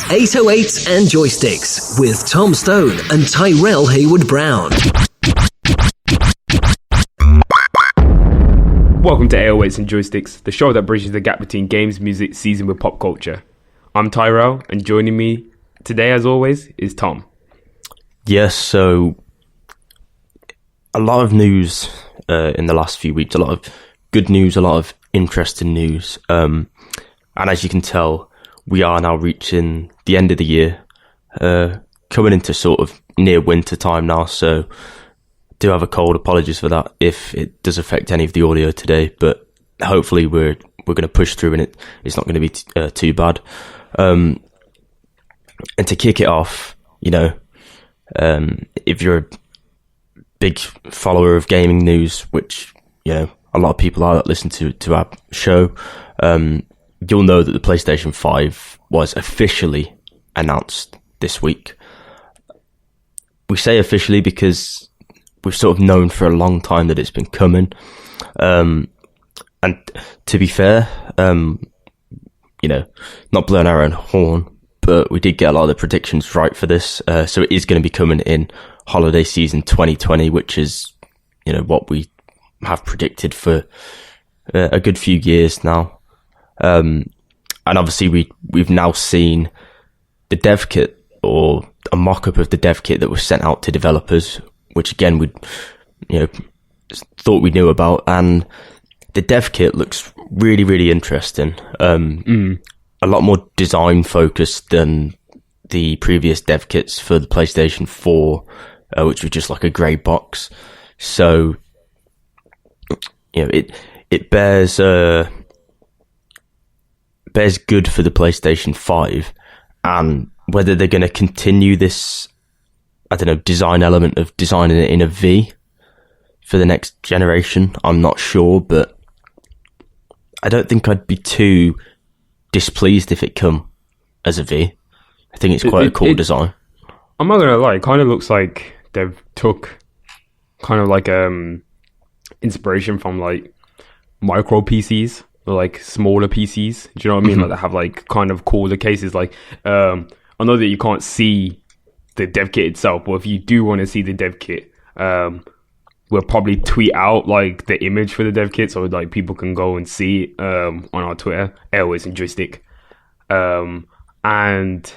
808s and Joysticks with Tom Stone and Tairell Hayward-Brown. Welcome to 808s and Joysticks, the show that bridges the gap between games, music, seasoned with pop culture. I'm Tairell, and joining me today, as always, is Tom. Yes, so a lot of news in the last few weeks, a lot of good news, a lot of interesting news. And as you can tell, we are now reaching the end of the year, coming into sort of near winter time now, so do have a cold. Apologies for that if it does affect any of the audio today, but hopefully we're going to push through and it's not going to be too bad. And to kick it off, you know, if you're a big follower of gaming news, which, you know, a lot of people are that listen to our show, you'll know that the PlayStation 5 was officially announced this week. We say officially because we've sort of known for a long time that it's been coming. And to be fair, you know, not blowing our own horn, but we did get a lot of the predictions right for this. So it is going to be coming in holiday season 2020, which is, you know, what we have predicted for a good few years now. And obviously we've now seen the dev kit, or a mock-up of the dev kit that was sent out to developers, which again we, you know, thought we knew about, and the dev kit looks really, really interesting. A lot more design focused than the previous dev kits for the PlayStation 4, which was just like a grey box. So, you know, it bears good for the PlayStation 5, and whether they're going to continue this, I don't know, design element of designing it in a V for the next generation, I'm not sure, but I don't think I'd be too displeased if it come as a V. I think it's quite a cool design. I'm not gonna lie, it kind of looks like they've took kind of like inspiration from like micro PCs, or like smaller PCs. Do you know what I mean? Like they have like kind of cooler cases. Like I know that you can't see the dev kit itself, but if you do want to see the dev kit, we'll probably tweet out like the image for the dev kit so like people can go and see it on our Twitter, 808s and Joystick. And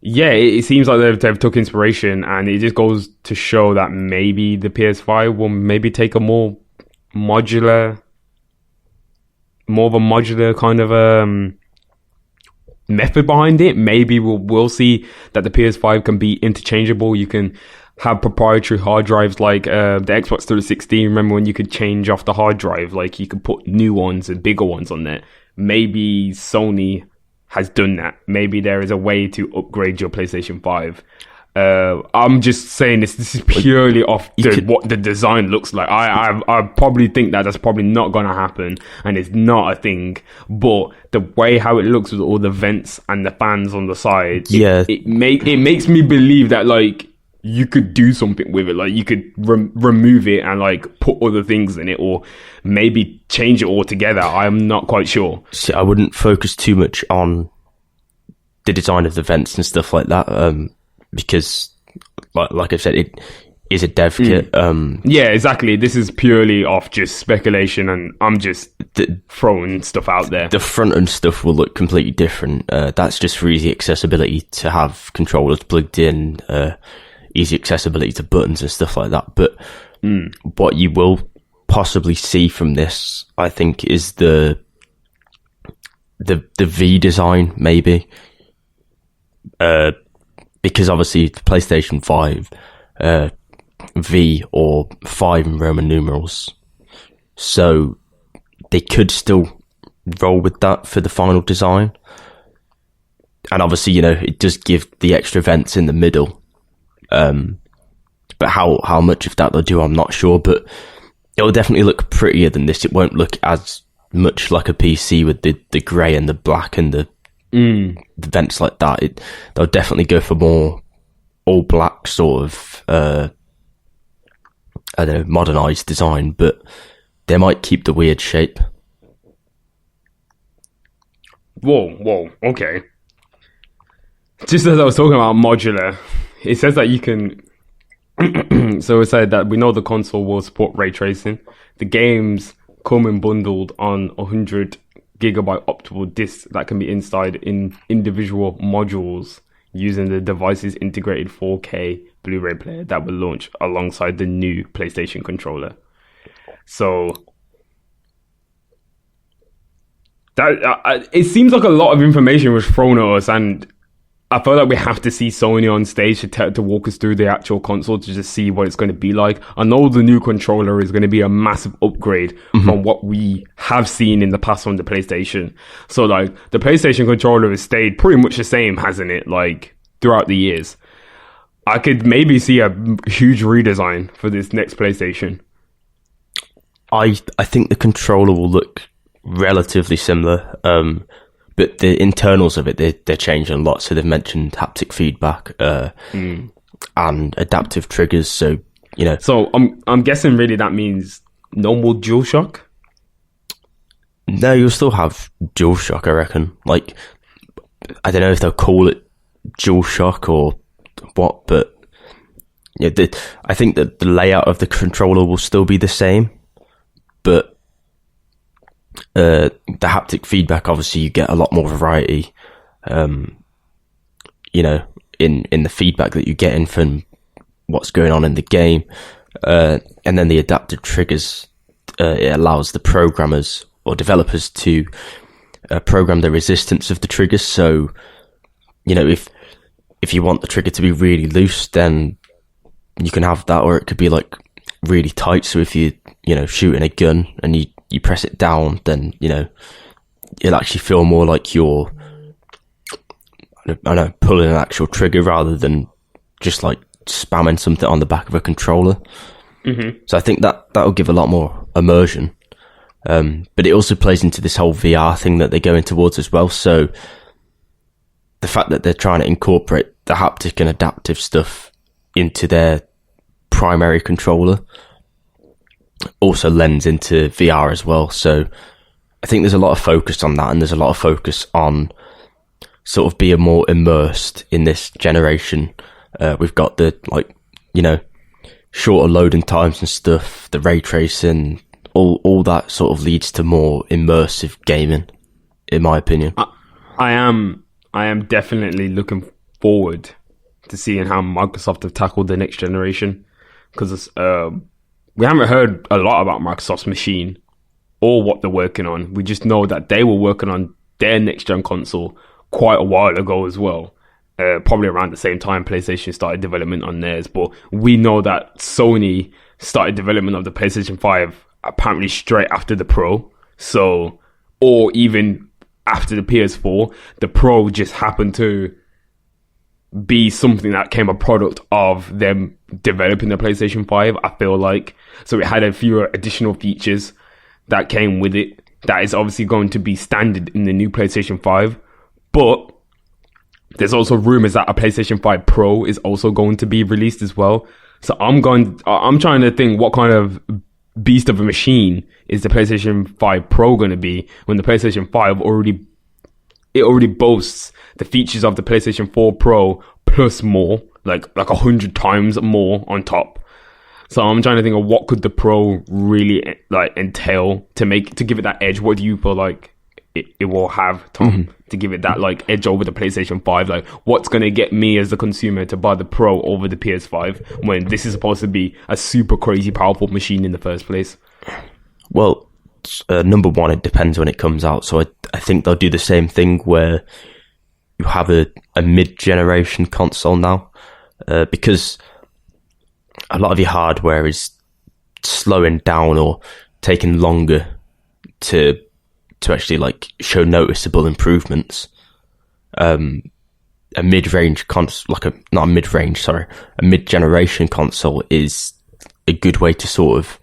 yeah, it seems like they've took inspiration, and it just goes to show that maybe the PS5 will maybe take a more of a modular kind of method behind it. Maybe we'll see that the PS5 can be interchangeable. You can have proprietary hard drives like the Xbox 360. Remember when you could change off the hard drive? Like you could put new ones and bigger ones on there. Maybe Sony has done that. Maybe there is a way to upgrade your PlayStation 5. I'm just saying this is purely off what the design looks like. I probably think that's probably not going to happen, and it's not a thing. But the way how it looks with all the vents and the fans on the side, it makes me believe that like you could do something with it. Like you could remove it and like put other things in it, or maybe change it altogether. I'm not quite sure. See, I wouldn't focus too much on the design of the vents and stuff like that. Because, like I said, it is a dev kit. Yeah, exactly. This is purely off just speculation, and I'm just throwing stuff out there. The front end stuff will look completely different. That's just for easy accessibility to have controllers plugged in, easy accessibility to buttons and stuff like that. But what you will possibly see from this, I think, is the V design, maybe. Because obviously the PlayStation 5, V or 5 in Roman numerals. So they could still roll with that for the final design. And obviously, you know, it does give the extra vents in the middle. But how much of that they'll do, I'm not sure. But it'll definitely look prettier than this. It won't look as much like a PC with the grey and the black and the vents like that. They'll definitely go for more all black sort of I don't know, modernized design, but they might keep the weird shape. Whoa, okay. just as I was talking about modular, it says that you can. So it said that we know the console will support ray tracing. The games come in bundled on 100 gigabyte optical discs that can be installed in individual modules using the device's integrated 4K Blu-ray player that will launch alongside the new PlayStation controller. So that it seems like a lot of information was thrown at us, and I feel like we have to see Sony on stage to walk us through the actual console to just see what it's going to be like. I know the new controller is going to be a massive upgrade from what we have seen in the past on the PlayStation. So, like, the PlayStation controller has stayed pretty much the same, hasn't it? Like, throughout the years. I could maybe see a huge redesign for this next PlayStation. I think the controller will look relatively similar. But the internals of it, they're changing a lot. So they've mentioned haptic feedback and adaptive triggers. So, you know. So I'm guessing really that means no more DualShock? No, you'll still have DualShock, I reckon. Like, I don't know if they'll call it DualShock or what, but yeah, I think that the layout of the controller will still be the same. But the haptic feedback, obviously you get a lot more variety, you know, in the feedback that you're getting from what's going on in the game. And then the adaptive triggers, it allows the programmers or developers to program the resistance of the triggers. So, you know, if you want the trigger to be really loose, then you can have that, or it could be like really tight. So if you know, shooting a gun and you press it down, then, you know, it'll actually feel more like you're, I don't know, pulling an actual trigger rather than just like spamming something on the back of a controller. So I think that'll give a lot more immersion. But it also plays into this whole VR thing that they're going towards as well. So the fact that they're trying to incorporate the haptic and adaptive stuff into their primary controller also lends into VR as well. So I think there's a lot of focus on that, and there's a lot of focus on sort of being more immersed in this generation. We've got the, like, you know, shorter loading times and stuff, the ray tracing, all that sort of leads to more immersive gaming, in my opinion. I am definitely looking forward to seeing how Microsoft have tackled the next generation, because we haven't heard a lot about Microsoft's machine or what they're working on. We just know that they were working on their next-gen console quite a while ago as well. Probably around the same time PlayStation started development on theirs. But we know that Sony started development of the PlayStation 5 apparently straight after the Pro. So, or even after the PS4. The Pro just happened to be something that came a product of them developing the PlayStation 5, I feel like. So it had a few additional features that came with it that is obviously going to be standard in the new PlayStation 5. But there's also rumors that a PlayStation 5 Pro is also going to be released as well. So I'm trying to think what kind of beast of a machine is the PlayStation 5 Pro going to be, when the PlayStation 5 already boasts the features of the PlayStation 4 Pro plus more, like 100 times more on top. So I'm trying to think of what could the Pro really like entail to give it that edge. What do you feel like it will have, Tom, to give it that like edge over the PlayStation 5? Like, what's going to get me as the consumer to buy the Pro over the PS5 when this is supposed to be a super crazy powerful machine in the first place? Well, number one, it depends when it comes out. So I think they'll do the same thing where you have a mid-generation console now, because a lot of your hardware is slowing down or taking longer to actually like show noticeable improvements. A mid-range console, a mid-generation console is a good way to sort of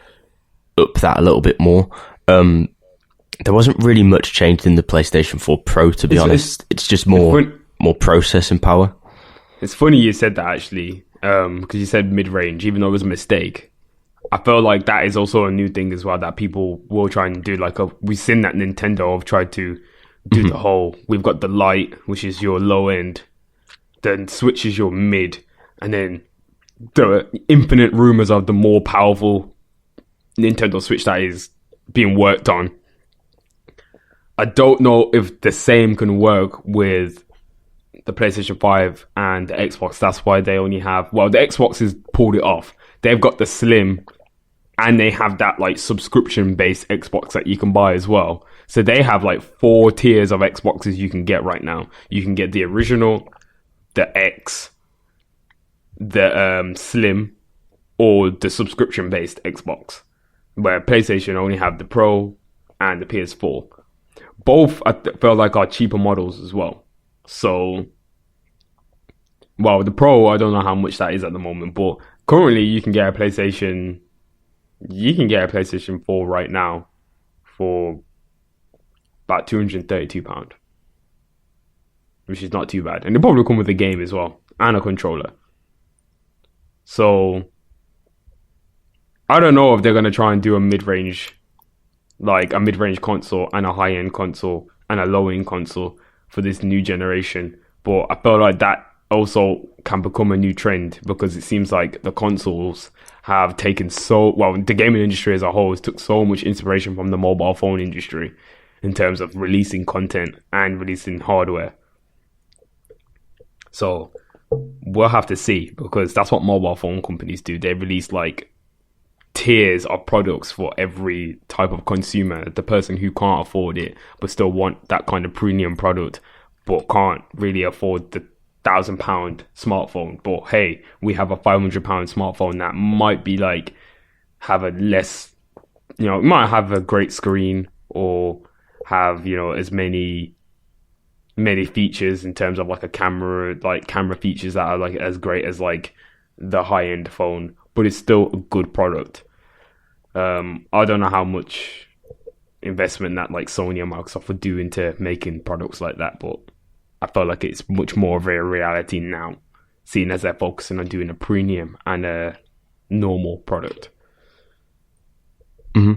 up that a little bit more. There wasn't really much changed in the PlayStation 4 Pro, to be honest. It's just more processing power. It's funny you said that, actually, because you said mid-range, even though it was a mistake. I feel like that is also a new thing as well that people will try and do. We've seen that Nintendo have tried to do the whole, we've got the Lite, which is your low-end then Switch is your mid, and then the infinite rumors of the more powerful Nintendo Switch that is being worked on. I don't know if the same can work with the PlayStation 5 and the Xbox. That's why they only have... Well, the Xbox has pulled it off. They've got the Slim, and they have that like subscription-based Xbox that you can buy as well. So they have like 4 tiers of Xboxes you can get right now. You can get the original, the X, the Slim, or the subscription-based Xbox, where PlayStation only have the Pro and the PS4. Both I felt like are cheaper models as well. So, well, the Pro, I don't know how much that is at the moment, but currently you can get a PlayStation 4 right now for about £232, which is not too bad. And they probably come with a game as well, and a controller. So, I don't know if they're going to try and do a mid-range console and a high-end console and a low-end console for this new generation. But I felt like that also can become a new trend, because it seems like the consoles have taken the gaming industry as a whole has took so much inspiration from the mobile phone industry in terms of releasing content and releasing hardware. So we'll have to see, because that's what mobile phone companies do. They release like tiers of products for every type of consumer. The person who can't afford it but still want that kind of premium product but can't really afford the £1,000 smartphone, but hey, we have a £500 smartphone that might be like have a less, it might have a great screen or have as many features in terms of like a camera features that are like as great as like the high-end phone, but it's still a good product. I don't know how much investment that like Sony and Microsoft would do into making products like that, but I feel like it's much more of a reality now, seeing as they're focusing on doing a premium and a normal product. Mm-hmm.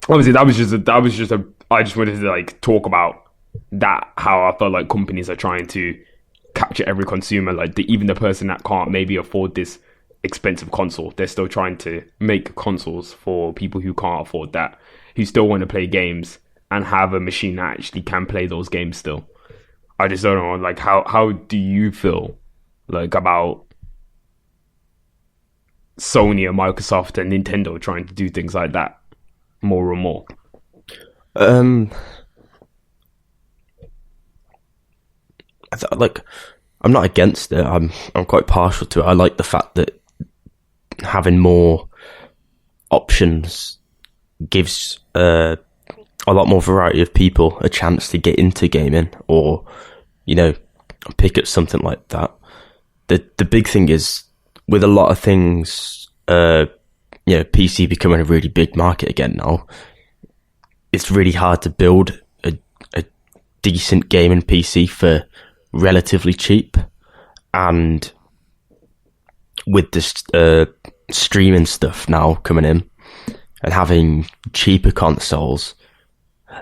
Obviously, I just wanted to like talk about that, how I felt like companies are trying to capture every consumer, like even the person that can't maybe afford this expensive console, they're still trying to make consoles for people who can't afford that, who still want to play games and have a machine that actually can play those games still. I just don't know, like, how do you feel like about Sony and Microsoft and Nintendo trying to do things like that more and more? I'm not against it. I'm quite partial to it. I like the fact that having more options gives a lot more variety of people a chance to get into gaming or, pick up something like that. The big thing is, with a lot of things, PC becoming a really big market again now, it's really hard to build a decent gaming PC for relatively cheap. And with this streaming stuff now coming in and having cheaper consoles,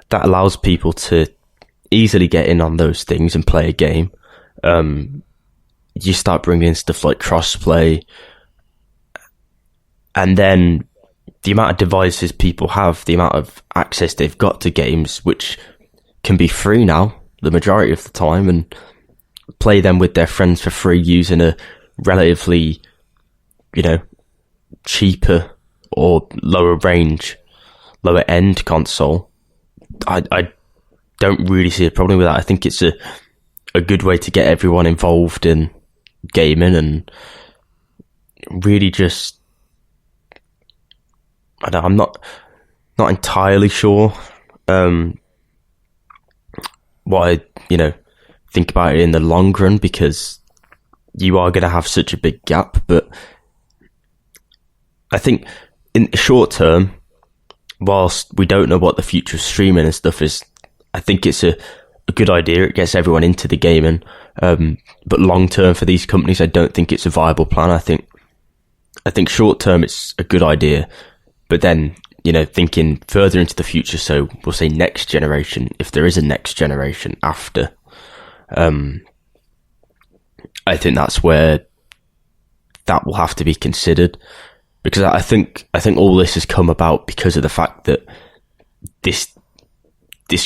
that allows people to easily get in on those things and play a game. You start bringing in stuff like crossplay, and then the amount of devices people have, the amount of access they've got to games, which can be free now the majority of the time, and play them with their friends for free using a relatively, cheaper or lower range, lower end console. I don't really see a problem with that. I think it's a good way to get everyone involved in gaming and really just, I'm not entirely sure what I think about it in the long run, because you are going to have such a big gap. But I think in the short term, whilst we don't know what the future of streaming and stuff is, I think it's a good idea. It gets everyone into the gaming. But long term for these companies, I don't think it's a viable plan. I think short term it's a good idea, but then, thinking further into the future, so we'll say next generation, if there is a next generation after, I think that's where that will have to be considered, because I think all this has come about because of the fact that this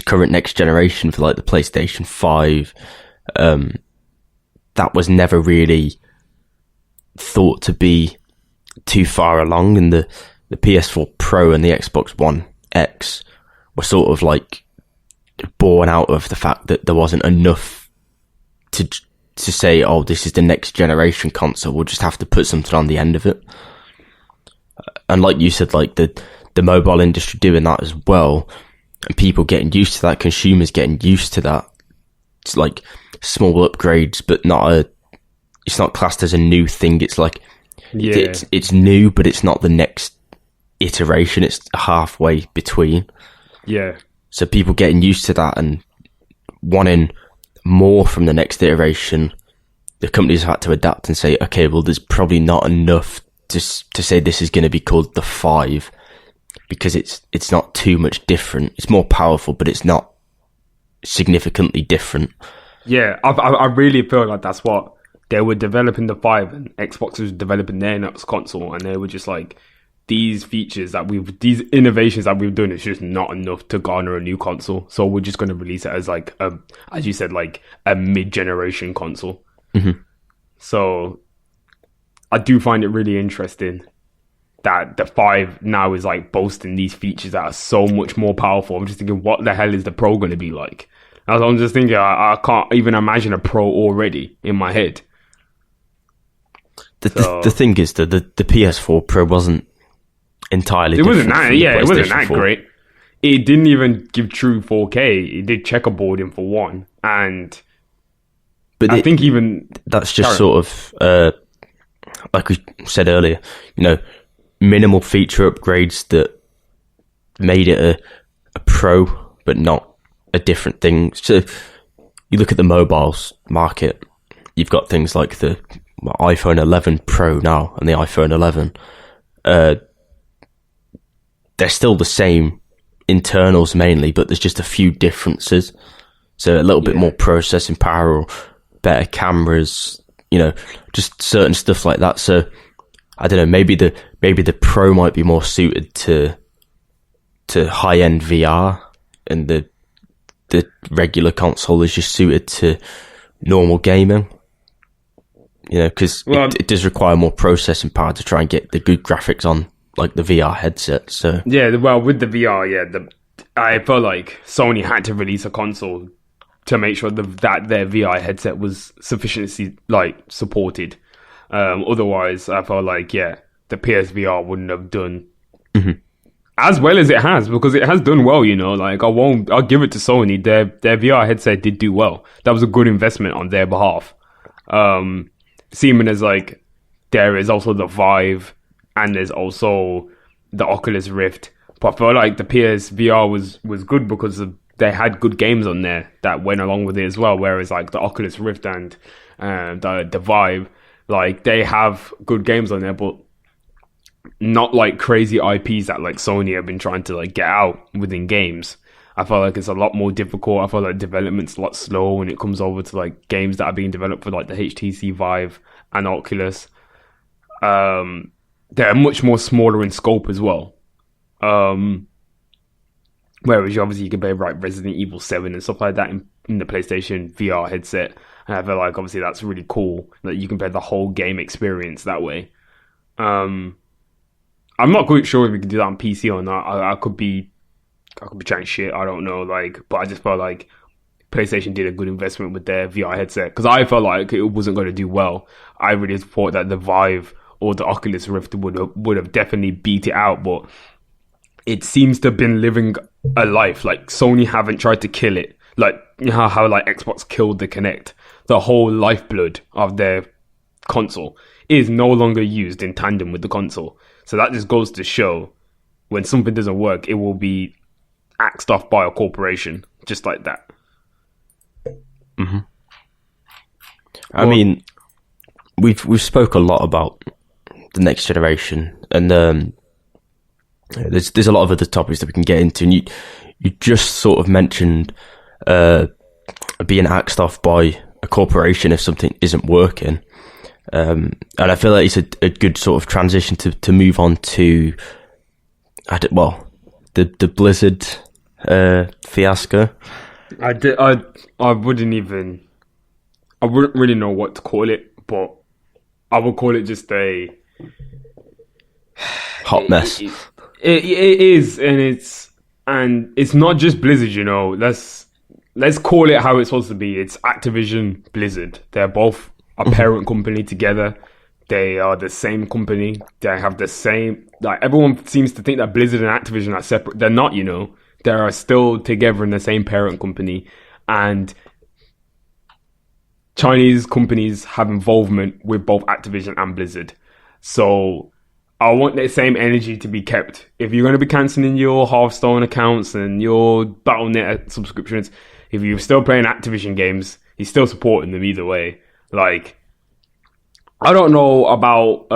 current next generation for like the PlayStation 5, that was never really thought to be too far along, and the PS4 Pro and the Xbox One X were sort of like born out of the fact that there wasn't enough to say, oh, this is the next generation console, we'll just have to put something on the end of it. And like you said, like the mobile industry doing that as well, and people getting used to that, consumers getting used to that. It's like small upgrades, but it's not classed as a new thing. It's like, it's new, but it's not the next iteration. It's halfway between. Yeah. So people getting used to that and wanting more from the next iteration, the companies have had to adapt and say, okay, well, there's probably not enough to say this is going to be called the 5, because it's not too much different. It's more powerful, but it's not significantly different. Yeah, I really feel like that's what they were developing the 5, and Xbox was developing their next console, and they were just like, these innovations that we've done is just not enough to garner a new console. So we're just going to release it as like as you said, like a mid-generation console. Mm-hmm. So I do find it really interesting that the 5 now is like boasting these features that are so much more powerful. I'm just thinking, what the hell is the Pro going to be like? I'm just thinking, I can't even imagine a Pro already in my head. The thing is that the PS4 Pro wasn't entirely different. It wasn't that great. It didn't even give true 4K. It did checkerboarding for one, but I think even that's just sort of like we said earlier, minimal feature upgrades that made it a Pro, but not a different thing. So you look at the mobiles market, you've got things like the iPhone 11 Pro now and the iPhone 11. They're still the same internals mainly, but there's just a few differences. So a little bit more processing power or better cameras, just certain stuff like that. So I don't know, maybe the Pro might be more suited to high-end VR, and the regular console is just suited to normal gaming. Because it does require more processing power to try and get the good graphics on, like the VR headset. So yeah, well, with the VR, I felt like Sony had to release a console to make sure that their VR headset was sufficiently supported. Otherwise, I felt like the PSVR wouldn't have done as well as it has, because it has done well. I'll give it to Sony. Their VR headset did do well. That was a good investment on their behalf. Seeming as there is also the Vive, and there's also the Oculus Rift. But I feel like the PSVR was good because they had good games on there that went along with it as well. Whereas the Oculus Rift and the Vive, they have good games on there, but not crazy IPs that Sony have been trying to get out within games. I feel like it's a lot more difficult. I feel like development's a lot slower when it comes over to games that are being developed for the HTC Vive and Oculus. They're much more smaller in scope as well. Whereas obviously you can play Resident Evil 7 and stuff like that in the PlayStation VR headset. And I feel like obviously that's really cool that you can play the whole game experience that way. I'm not quite sure if we can do that on PC or not. I could be chatting shit. I don't know. But I just felt like PlayStation did a good investment with their VR headset, because I felt like it wasn't going to do well. I really thought that the Vive or the Oculus Rift would have definitely beat it out, but it seems to have been living a life. Sony haven't tried to kill it. How Xbox killed the Kinect. The whole lifeblood of their console is no longer used in tandem with the console. So that just goes to show, when something doesn't work, it will be axed off by a corporation, just like that. Mm-hmm. I mean, we've spoke a lot about the next generation, and there's a lot of other topics that we can get into. And you just sort of mentioned being axed off by a corporation if something isn't working. And I feel like it's a good sort of transition to move on to, the Blizzard fiasco. I wouldn't really know what to call it, but I would call it just a hot mess. It is, and it's not just Blizzard, you know. Let's call it how it's supposed to be. It's Activision-Blizzard. They're both a parent company together. They are the same company. They have the same... Like, everyone seems to think that Blizzard and Activision are separate. They're not, you know. They are still together in the same parent company. And Chinese companies have involvement with both Activision and Blizzard. So I want that same energy to be kept. If you're going to be cancelling your Hearthstone accounts and your Battle.net subscriptions, if you're still playing Activision games, you're still supporting them either way. Like, I don't know about...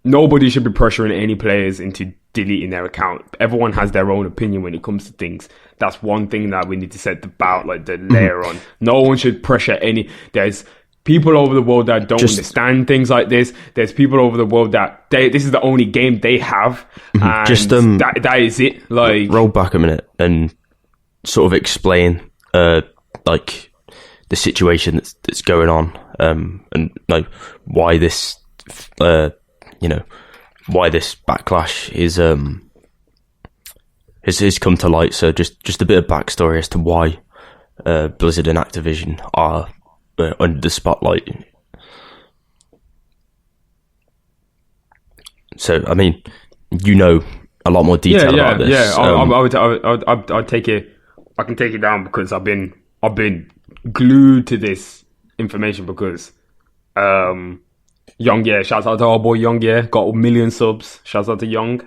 nobody should be pressuring any players into deleting their account. Everyone has their own opinion when it comes to things. That's one thing that we need to set the layer on. No one should pressure any... There's people over the world that don't understand things like this. There's people over the world that this is the only game they have. And that is it. Like, roll back a minute and sort of explain like the situation that's going on, and like why this why this backlash has come to light. So just a bit of backstory as to why Blizzard and Activision are under the spotlight. So I mean, you know a lot more detail about this. Yeah, I'll take it. I can take it down because I've been glued to this information because Young, shouts out to our boy Young, got 1 million subs. Shouts out to Young.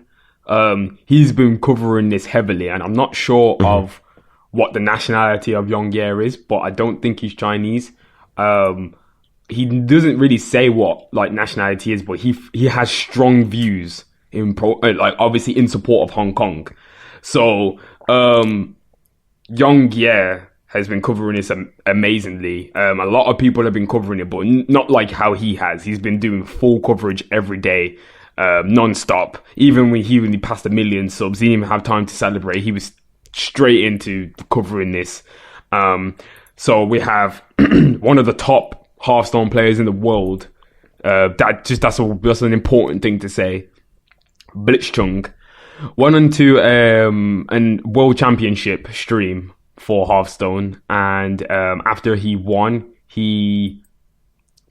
He's been covering this heavily, and I'm not sure of what the nationality of Young is, but I don't think he's Chinese. He doesn't really say what like nationality is, but he has strong views obviously in support of Hong Kong. So Young has been covering this amazingly. A lot of people have been covering it, but not like how he has. He's been doing full coverage every day, non-stop. Even when he passed 1 million subs, he didn't even have time to celebrate. He was straight into covering this. So we have one of the top Hearthstone players in the world. That's an important thing to say. Blitzchung went onto a World Championship stream for Hearthstone, and after he won, he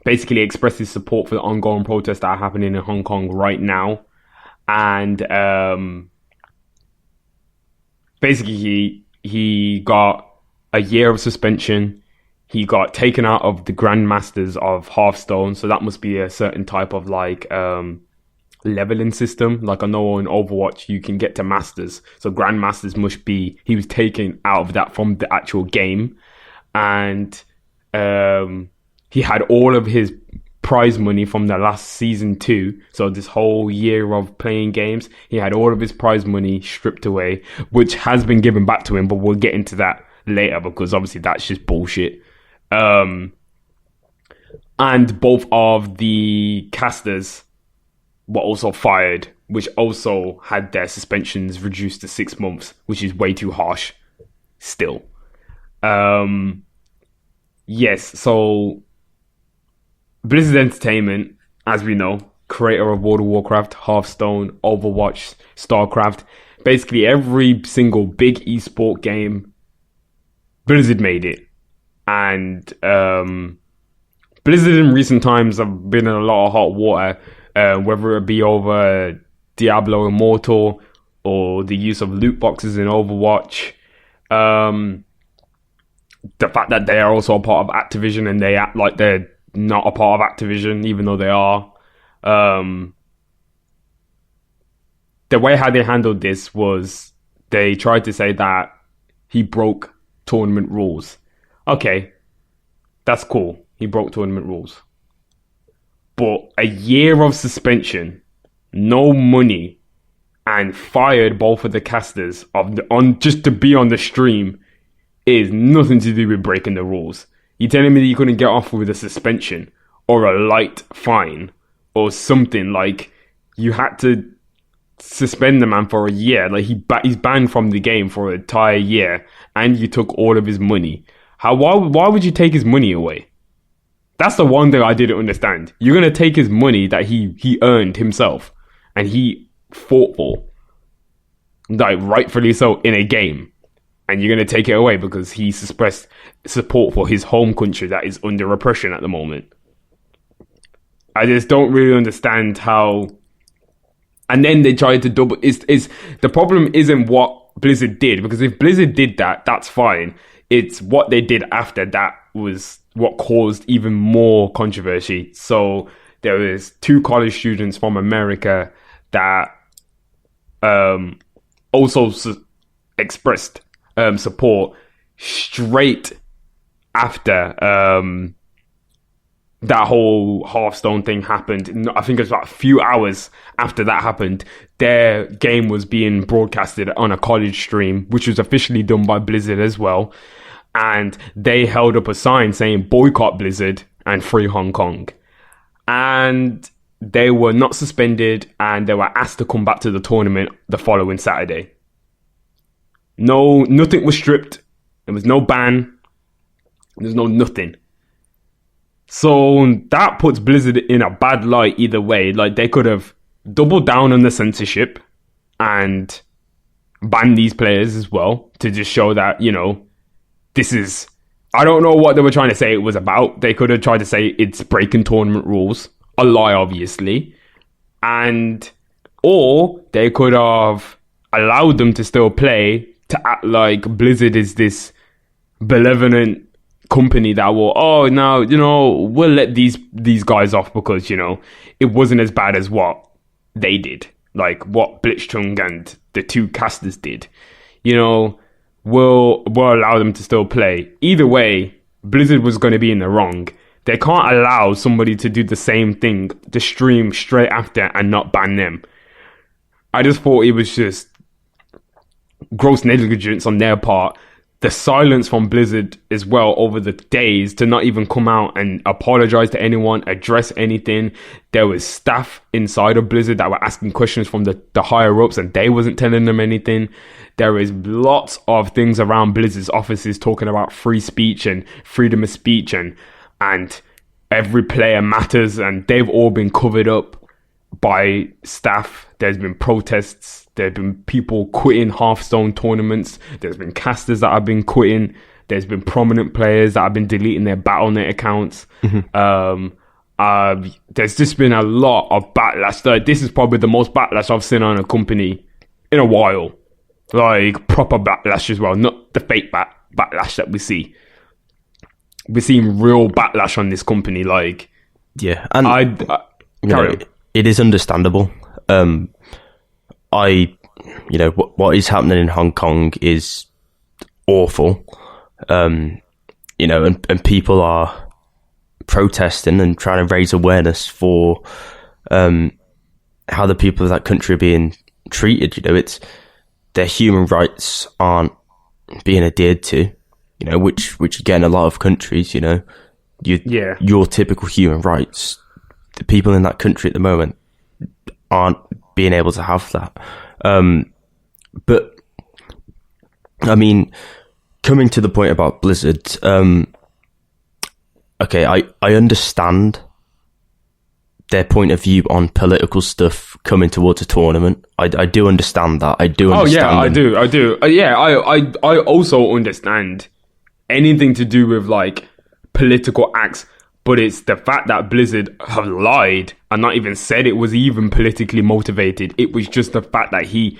basically expressed his support for the ongoing protests that are happening in Hong Kong right now, and basically he got a year of suspension. He got taken out of the Grandmasters of Hearthstone, so that must be a certain type of like leveling system. Like I know in Overwatch you can get to Masters, so Grandmasters must be, he was taken out of that from the actual game, and he had all of his prize money from the last season 2, so this whole year of playing games, he had all of his prize money stripped away, which has been given back to him, but we'll get into that later because obviously that's just bullshit. And both of the casters were also fired, which also had their suspensions reduced to 6 months, which is way too harsh still. Yes, so Blizzard Entertainment, as we know, creator of World of Warcraft, Hearthstone, Overwatch, StarCraft, basically every single big esport game, Blizzard made it. And Blizzard in recent times have been in a lot of hot water, whether it be over Diablo Immortal or the use of loot boxes in Overwatch. The fact that they are also a part of Activision and they act like they're not a part of Activision, even though they are. The way how they handled this was they tried to say that he broke tournament rules. Okay, that's cool. He broke tournament rules. But a year of suspension, no money, and fired both of the casters just to be on the stream is nothing to do with breaking the rules. You're telling me that you couldn't get off with a suspension or a light fine or something? Like, you had to suspend the man for a year. Like, he's banned from the game for an entire year, and you took all of his money. Why would you take his money away? That's the one thing I didn't understand. You're gonna take his money that he earned himself and he fought for, like, rightfully so, in a game, and you're gonna take it away because he expressed support for his home country that is under repression at the moment. I just don't really understand how. And then they tried to double. Is the problem isn't what Blizzard did, because if Blizzard did that, that's fine. It's what they did after that was what caused even more controversy. So there was 2 college students from America that also expressed support straight after that whole Hearthstone thing happened. I think it was about a few hours after that happened. Their game was being broadcasted on a college stream, which was officially done by Blizzard as well. And they held up a sign saying boycott Blizzard and free Hong Kong. And they were not suspended, and they were asked to come back to the tournament the following Saturday. Nothing was stripped. There was no ban. There's no nothing. So that puts Blizzard in a bad light either way. Like, they could have doubled down on the censorship and banned these players as well, to just show that, you know, this is... I don't know what they were trying to say it was about. They could have tried to say it's breaking tournament rules. A lie, obviously. Or they could have allowed them to still play, to act like Blizzard is this benevolent company that will, now, you know, we'll let these guys off because, you know, it wasn't as bad as what they did, like what Blitzchung and the 2 casters did. You know, we'll allow them to still play. Either way, Blizzard was going to be in the wrong. They can't allow somebody to do the same thing, to stream straight after and not ban them. I just thought it was just gross negligence on their part. The silence from Blizzard as well over the days to not even come out and apologize to anyone, address anything. There was staff inside of Blizzard that were asking questions from the higher ups, and they wasn't telling them anything. There is lots of things around Blizzard's offices talking about free speech and freedom of speech and every player matters, and they've all been covered up by staff. There's been protests. There's been people quitting Hearthstone tournaments. There's been casters that have been quitting. There's been prominent players that have been deleting their Battle.net accounts. There's just been a lot of backlash. Like, this is probably the most backlash I've seen on a company in a while. Like, proper backlash as well, not the fake backlash that we see. We're seeing real backlash on this company. Like, yeah, and it is understandable. What is happening in Hong Kong is awful. And people are protesting and trying to raise awareness for how the people of that country are being treated. You know, it's their human rights aren't being adhered to. You know, which again, a lot of countries, you know, your typical human rights, the people in that country at the moment aren't being able to have that. But I mean, coming to the point about Blizzard, okay, I understand their point of view on political stuff coming towards a tournament. I do understand that. I do understand. Oh yeah, I do. I also understand anything to do with like political acts, but it's the fact that Blizzard have lied and not even said it was even politically motivated. It was just the fact that he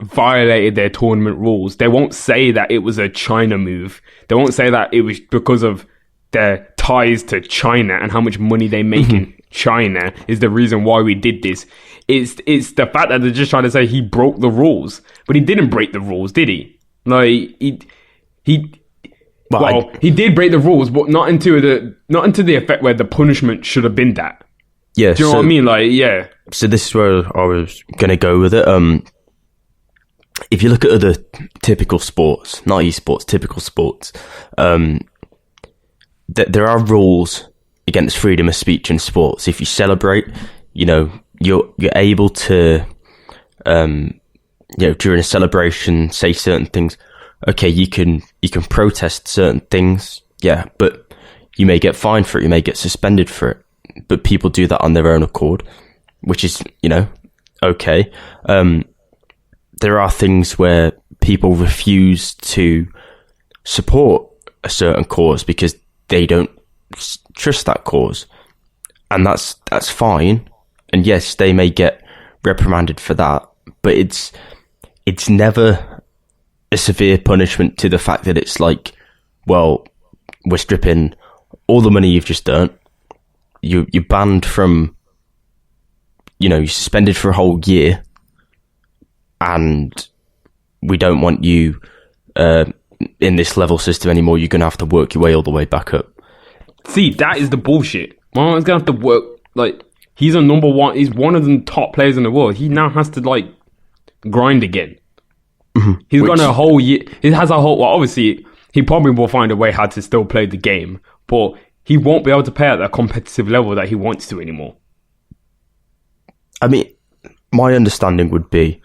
violated their tournament rules. They won't say that it was a China move. They won't say that it was because of their ties to China and how much money they make in China is the reason why we did this. It's the fact that they're just trying to say he broke the rules, but he didn't break the rules, did he? Like he did break the rules, but not into the effect where the punishment should have been that. Yeah, do you know what I mean? Like, yeah. So this is where I was gonna go with it. If you look at other typical sports, not esports, typical sports, there are rules against freedom of speech in sports. If you celebrate, you're able to, during a celebration, say certain things. Okay, you can protest certain things, yeah, but you may get fined for it, you may get suspended for it. But people do that on their own accord, which is, okay. There are things where people refuse to support a certain cause because they don't trust that cause, and that's fine. And yes, they may get reprimanded for that, but it's never a severe punishment to the fact that it's like, well, we're stripping all the money you've just earned. You're banned from, you're suspended for a whole year, and we don't want you in this level system anymore. You're going to have to work your way all the way back up. See, that is the bullshit. Man's going to have to work, like, he's a number one, he's one of the top players in the world. He now has to, like, grind again. Mm-hmm. He's got a whole year, he has a whole, well, obviously, he probably will find a way how to still play the game, but he won't be able to play at that competitive level that he wants to anymore. I mean, my understanding would be,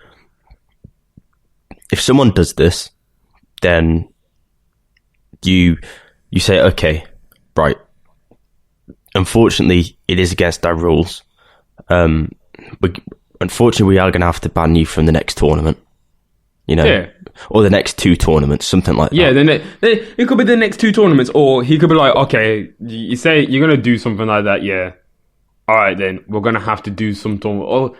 if someone does this, then you say, okay, right, unfortunately, it is against our rules. Unfortunately, we are going to have to ban you from the next tournament. Yeah. Or the next 2 tournaments, something like that. Yeah, then it could be the next 2 tournaments, or he could be like, okay, you say you're going to do something like that, yeah. All right, then we're going to have to do something, or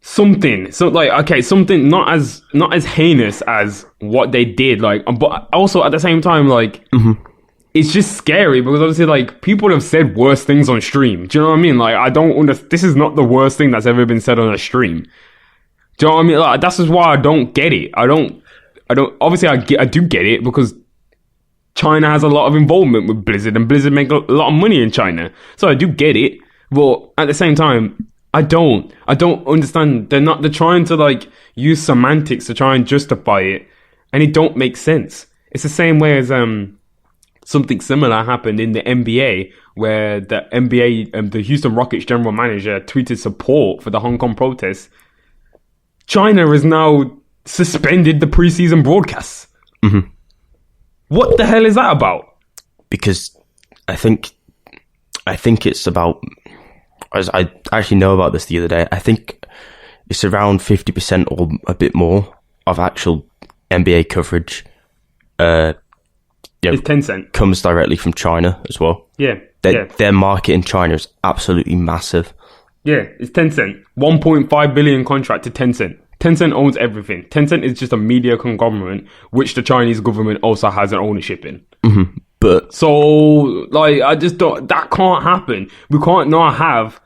something. So like, okay, something not as heinous as what they did, like, but also at the same time, like, it's just scary because obviously, like, people have said worse things on stream. Do you know what I mean? Like, I don't understand. This is not the worst thing that's ever been said on a stream. Do you know what I mean? Like, that's just why I don't get it. I don't. Obviously, I do get it because China has a lot of involvement with Blizzard, and Blizzard make a lot of money in China. So I do get it, but at the same time, I don't understand. They're trying to, like, use semantics to try and justify it, and it don't make sense. It's the same way as something similar happened in the NBA, where the NBA, the Houston Rockets general manager tweeted support for the Hong Kong protests. China has now suspended the preseason broadcasts. Mm-hmm. What the hell is that about? Because I think it's about, as I actually know about this the other day, I think it's around 50% or a bit more of actual NBA coverage. It's Tencent. Comes directly from China as well. Yeah. Their market in China is absolutely massive. Yeah, it's Tencent. 1.5 billion contract to Tencent. Tencent owns everything. Tencent is just a media conglomerate, which the Chinese government also has an ownership in. Mm-hmm. But so, like, I just don't. That can't happen. We can't not have,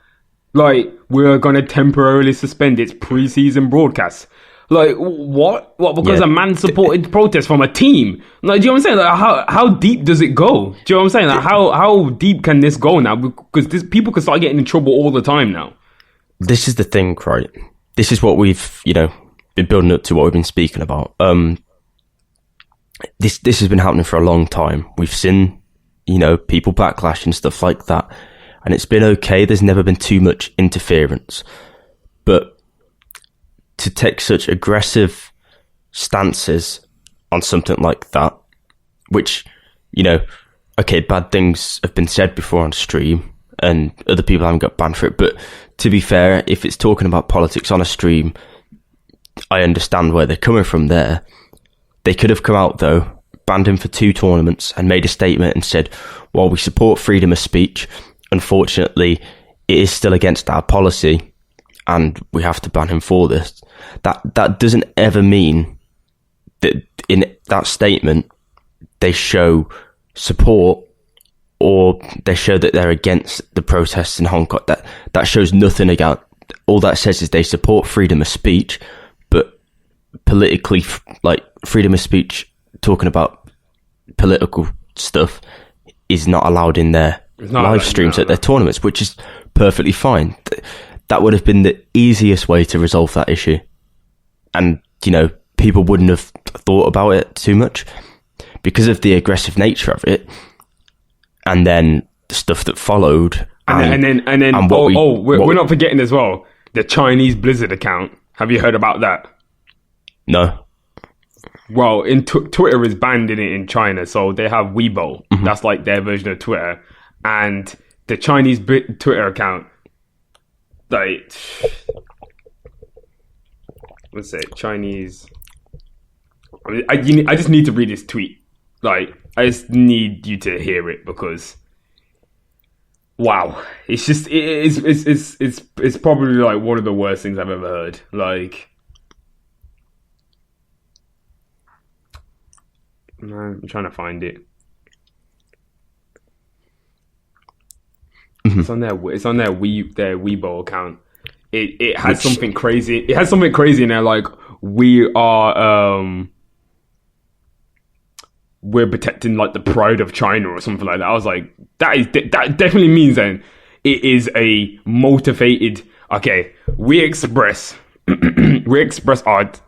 like, we're gonna temporarily suspend its preseason broadcasts. Like, what? Because a man supported protest from a team? Like, do you know what I'm saying? Like, how deep does it go? Do you know what I'm saying? Like, how deep can this go now? Because people can start getting in trouble all the time now. This is the thing, right? This is what we've, been building up to, what we've been speaking about. This has been happening for a long time. We've seen, people backlash and stuff like that. And it's been okay. There's never been too much interference. But to take such aggressive stances on something like that, which, okay, bad things have been said before on stream and other people haven't got banned for it. But to be fair, if it's talking about politics on a stream, I understand where they're coming from there. They could have come out, though, banned him for 2 tournaments and made a statement and said, while we support freedom of speech, unfortunately, it is still against our policy and we have to ban him for this. That doesn't ever mean that in that statement they show support or they show that they're against the protests in Hong Kong. That shows nothing about. All that says is they support freedom of speech, but politically, like, freedom of speech, talking about political stuff, is not allowed in their live streams at their tournaments, which is perfectly fine. That would have been the easiest way to resolve that issue. And, people wouldn't have thought about it too much. Because of the aggressive nature of it, and then the stuff that followed. And then we're not forgetting as well the Chinese Blizzard account. Have you heard about that? No. Well, Twitter is banned in China, so they have Weibo. Mm-hmm. That's like their version of Twitter. And the Chinese Twitter account, like, let's say Chinese. I mean, I just need to read this tweet. Like, I just need you to hear it because, wow, it's just it's probably like one of the worst things I've ever heard. Like, I'm trying to find it. Mm-hmm. It's on their Weibo account. It has something crazy. It has something crazy in there, like we're protecting like the pride of China or something like that. I was like, that definitely means then it is a motivated. Okay, we express art.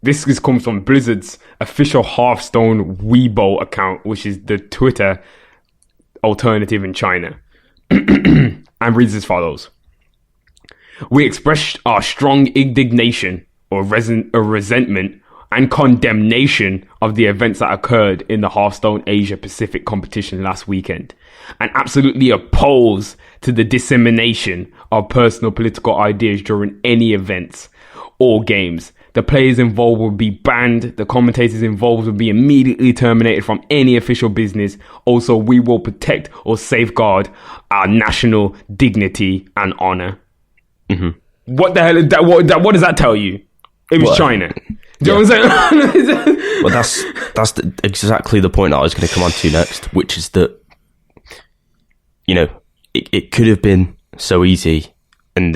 This comes from Blizzard's official Hearthstone Weibo account, which is the Twitter alternative in China, and reads as follows: "We express our strong indignation or resentment and condemnation of the events that occurred in the Hearthstone Asia Pacific competition last weekend, and absolutely oppose to the dissemination of personal political ideas during any events or games. The players involved will be banned. The commentators involved will be immediately terminated from any official business. Also, we will protect or safeguard our national dignity and honor." Mm-hmm. What the hell is that? What does that tell you? It was China. Do you know what I'm saying? Well, that's exactly the point that I was going to come on to next, which is that, you know, it could have been so easy, and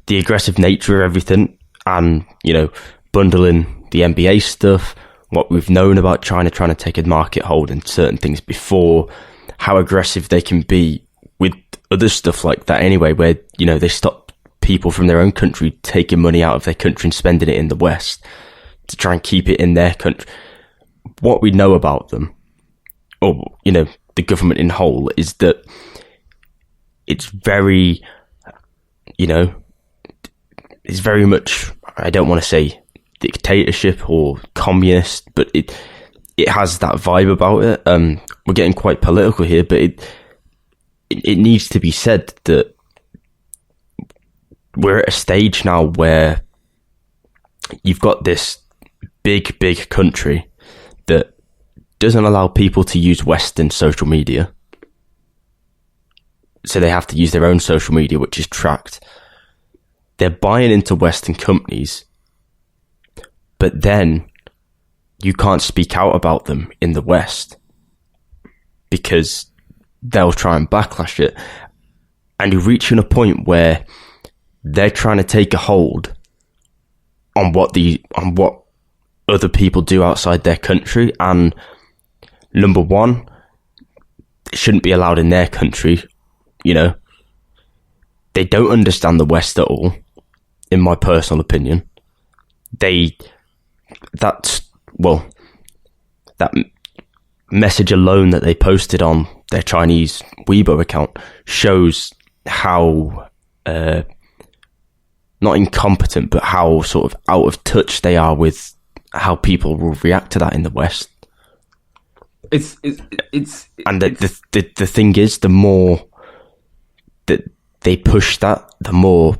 the aggressive nature of everything, and, you know, bundling the NBA stuff, what we've known about China trying to take a market hold in certain things before, how aggressive they can be with other stuff like that anyway, where, you know, they stop people from their own country taking money out of their country and spending it in the West to try and keep it in their country. What we know about them, or, you know, the government in whole, is that it's very, you know, it's very much, I don't want to say dictatorship or communist, but it has that vibe about it. We're getting quite political here, but it needs to be said that we're at a stage now where you've got this big country that doesn't allow people to use Western social media. So they have to use their own social media, which is tracked. They're buying into Western companies, but then you can't speak out about them in the West because they'll try and backlash it. And you're reaching a point where they're trying to take a hold on what other people do outside their country. And number one, it shouldn't be allowed in their country. You know, they don't understand the West at all, in my personal opinion. That message alone that they posted on their Chinese Weibo account shows how, not incompetent, but how sort of out of touch they are with how people will react to that in the West. The thing is, the more that they push that, the more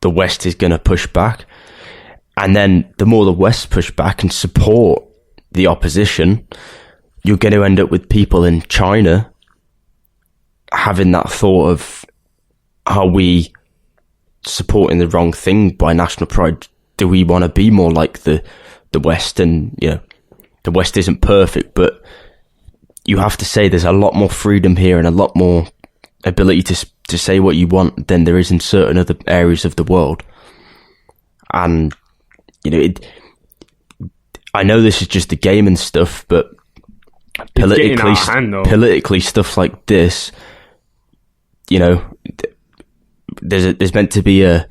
the West is going to push back. And then the more the West push back and support the opposition, you're going to end up with people in China having that thought of, are we supporting the wrong thing by national pride? Do we want to be more like the West? And, you know, the West isn't perfect, but you have to say there's a lot more freedom here and a lot more ability to say what you want than there is in certain other areas of the world. And, you know, I know this is just a game and stuff, but politically stuff like this, you know, there's meant to be a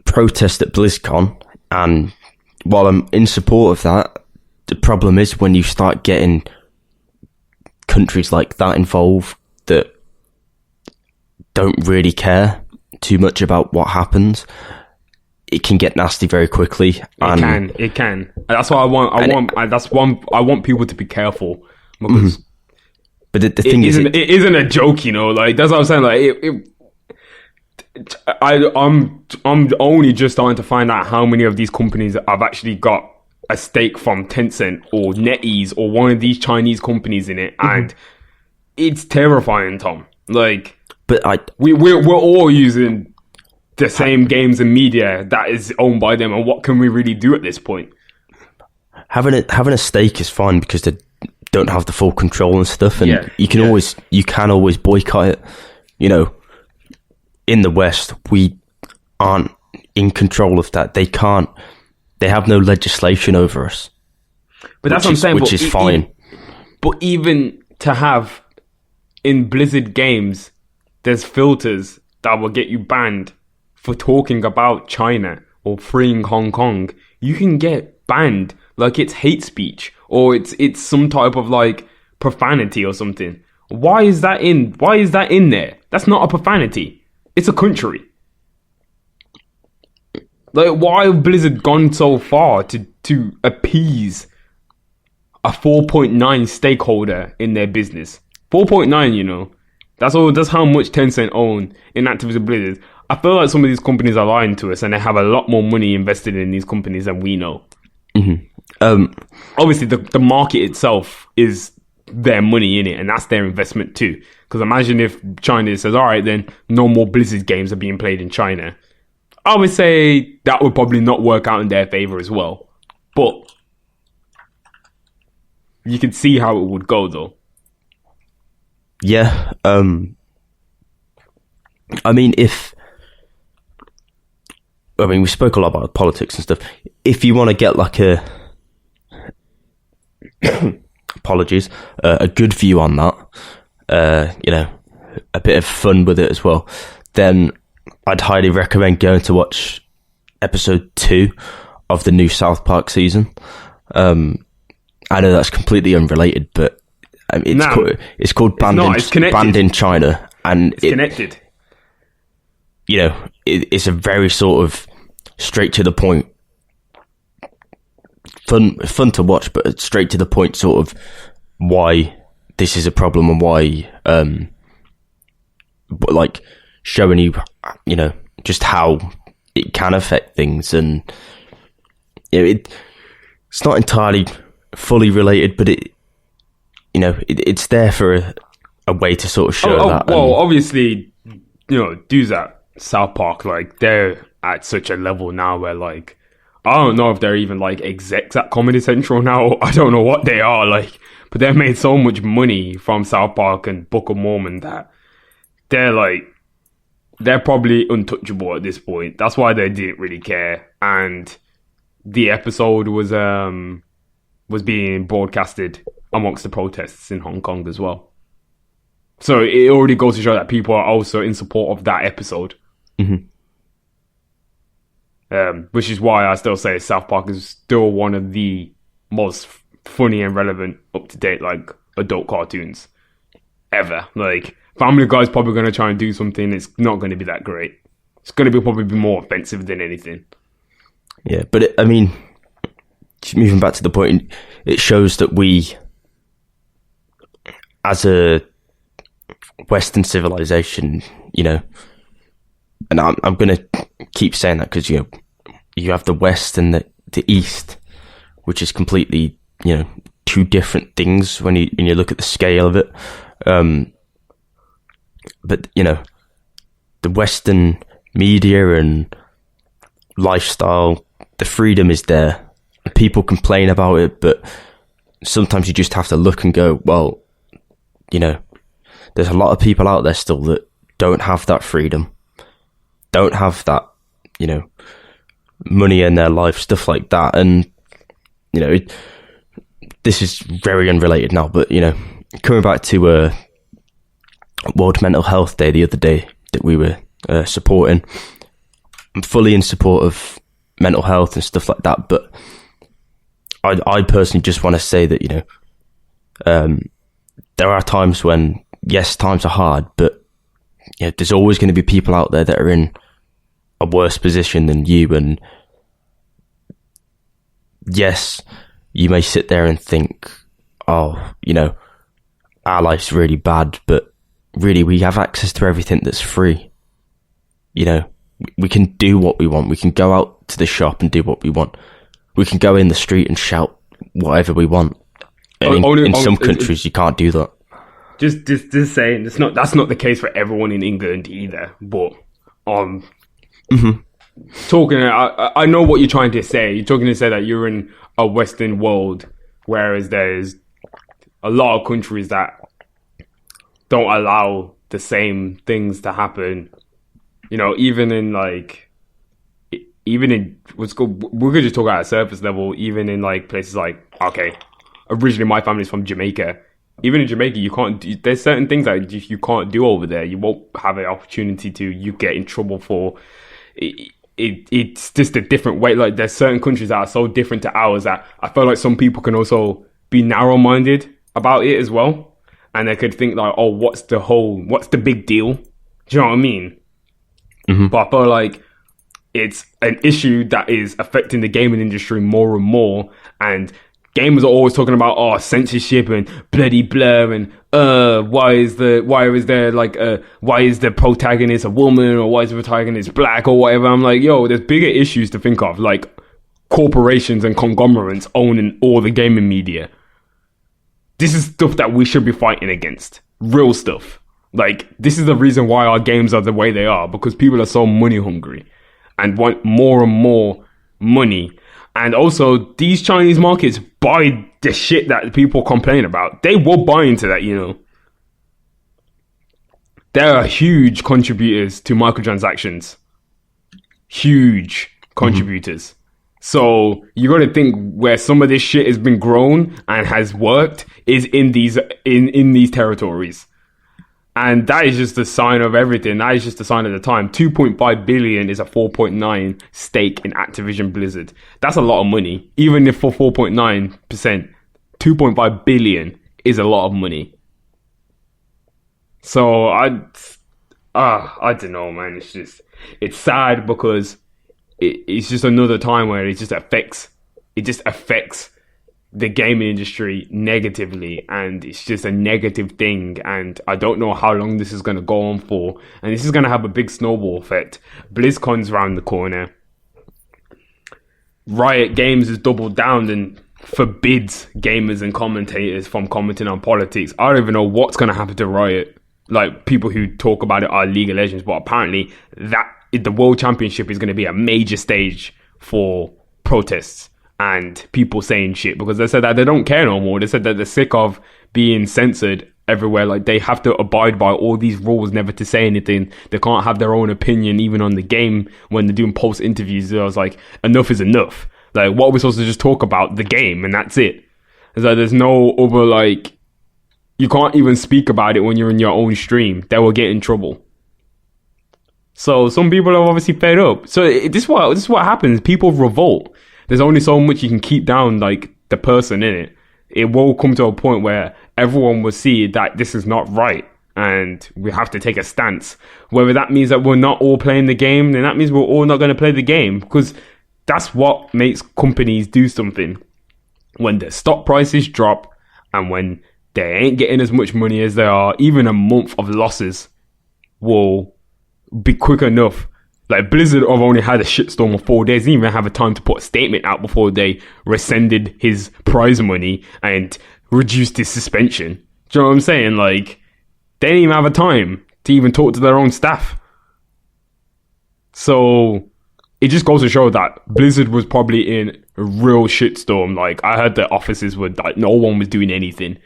protest at BlizzCon, and while I'm in support of that, the problem is when you start getting countries like that involved that don't really care too much about what happens, it can get nasty very quickly. It can. That's why I want people to be careful, because but the thing is, it isn't a joke, like, that's what I'm saying. Like, I'm only just starting to find out how many of these companies have actually got a stake from Tencent or NetEase or one of these Chinese companies in it, and it's terrifying, Tom. Like, but we're all using the same games and media that is owned by them, and what can we really do at this point? Having a stake is fine because they don't have the full control and stuff, and you can always boycott it. In the West, we aren't in control of that. They have no legislation over us. But that's what I'm saying. Which is fine. But even to have in Blizzard games, there's filters that will get you banned for talking about China or freeing Hong Kong. You can get banned like it's hate speech or it's some type of like profanity or something. Why is that in there? That's not a profanity. It's a country. Like, why have Blizzard gone so far to appease a 4.9 stakeholder in their business? 4.9, that's how much Tencent own in Activision-Blizzard. I feel like some of these companies are lying to us, and they have a lot more money invested in these companies than we know. Obviously, the market itself is their money in it, and that's their investment too. Because imagine if China says, all right, then no more Blizzard games are being played in China. I would say that would probably not work out in their favor as well. But you can see how it would go, though. Yeah. I mean, we spoke a lot about politics and stuff. If you want to get like a apologies, a good view on that, a bit of fun with it as well, then I'd highly recommend going to watch episode 2 of the new South Park season. I know that's completely unrelated, but it's called Banned in China, and it's connected. It's a very sort of straight to the point, fun to watch, but straight to the point sort of why this is a problem and why, but like showing you, just how it can affect things, and it's not entirely fully related, but it's there for a way to sort of show that. Well, obviously, dudes at South Park, like, they're at such a level now where, like, I don't know if they're even like execs at Comedy Central now. I don't know what they are, like, but they've made so much money from South Park and Book of Mormon that they're probably untouchable at this point. That's why they didn't really care. And the episode was being broadcasted amongst the protests in Hong Kong as well. So it already goes to show that people are also in support of that episode. Which is why I still say South Park is still one of the most funny and relevant, up-to-date, like, adult cartoons ever. Like, Family Guy's probably going to try and do something. It's not going to be that great. It's going to probably be more offensive than anything. Yeah, but moving back to the point, it shows that we, as a Western civilization, and I'm going to keep saying that because, you have the West and the East, which is completely, two different things when you look at the scale of it. But, the Western media and lifestyle, the freedom is there. People complain about it, but sometimes you just have to look and go, well, there's a lot of people out there still that don't have that freedom, don't have that, money in their life, stuff like that. And, this is very unrelated now, but, coming back to World Mental Health Day the other day that we were supporting, I'm fully in support of mental health and stuff like that, but I personally just want to say that, there are times when, yes, times are hard, but there's always going to be people out there that are in a worse position than you. And yes, you may sit there and think, oh, our life's really bad, but really we have access to everything that's free. We can do what we want. We can go out to the shop and do what we want. We can go in the street and shout whatever we want. And in some countries, you can't do that. Just saying, that's not the case for everyone in England either. But talking, I know what you're trying to say. You're trying to say that you're in a Western world, whereas there's a lot of countries that don't allow the same things to happen. Even in we're gonna just talk about a surface level. Even in places originally my family's from Jamaica. Even in Jamaica, you can't do, there's certain things that you can't do over there. You won't have an opportunity to. You get in trouble for it. It's just a different way. Like, there's certain countries that are so different to ours that I feel like some people can also be narrow-minded about it as well, and they could think like, oh, what's the big deal? Do you know what I mean? Mm-hmm. But I feel like it's an issue that is affecting the gaming industry more and more, and gamers are always talking about censorship and bloody blur and why is the protagonist a woman, or why is the protagonist black, or whatever. I'm like, there's bigger issues to think of, like corporations and conglomerates owning all the gaming media. This is stuff that we should be fighting against. Real stuff. Like, this is the reason why our games are the way they are, because people are so money hungry and want more and more money. And also, these Chinese markets buy the shit that people complain about. They will buy into that, There are huge contributors to microtransactions. Huge contributors. Mm-hmm. So you got to think where some of this shit has been grown and has worked is in these territories. And that is just a sign of everything. That is just a sign of the time. 2.5 billion is a 4.9 stake in Activision-Blizzard. That's a lot of money. Even if for 4.9%, 2.5 billion is a lot of money. So I don't know, man. It's sad because it's just another time where it just affects the gaming industry negatively, and it's just a negative thing, and I don't know how long this is going to go on for, and this is going to have a big snowball effect. BlizzCon's around the corner. Riot Games has doubled down and forbids gamers and commentators from commenting on politics. I don't even know what's going to happen to Riot. Like, people who talk about it are League of Legends, but apparently the World Championship is going to be a major stage for protests and people saying shit, because they said that they don't care no more. They said that they're sick of being censored everywhere. Like, they have to abide by all these rules, never to say anything. They can't have their own opinion even on the game. When they're doing post interviews, I was like, enough is enough. Like, what are we supposed to just talk about? The game, and that's it. It's like, there's no other, you can't even speak about it when you're in your own stream. They will get in trouble. So some people are obviously fed up. So this is what happens. People revolt. There's only so much you can keep down, the person in it. It will come to a point where everyone will see that this is not right, and we have to take a stance. Whether that means that we're not all playing the game, then that means we're all not going to play the game, because that's what makes companies do something. When their stock prices drop, and when they ain't getting as much money as they are, even a month of losses will be quick enough. Like, Blizzard have only had a shitstorm of 4 days. They didn't even have a time to put a statement out before they rescinded his prize money and reduced his suspension. Do you know what I'm saying? They didn't even have a time to even talk to their own staff. So it just goes to show that Blizzard was probably in a real shitstorm. I heard their offices were no one was doing anything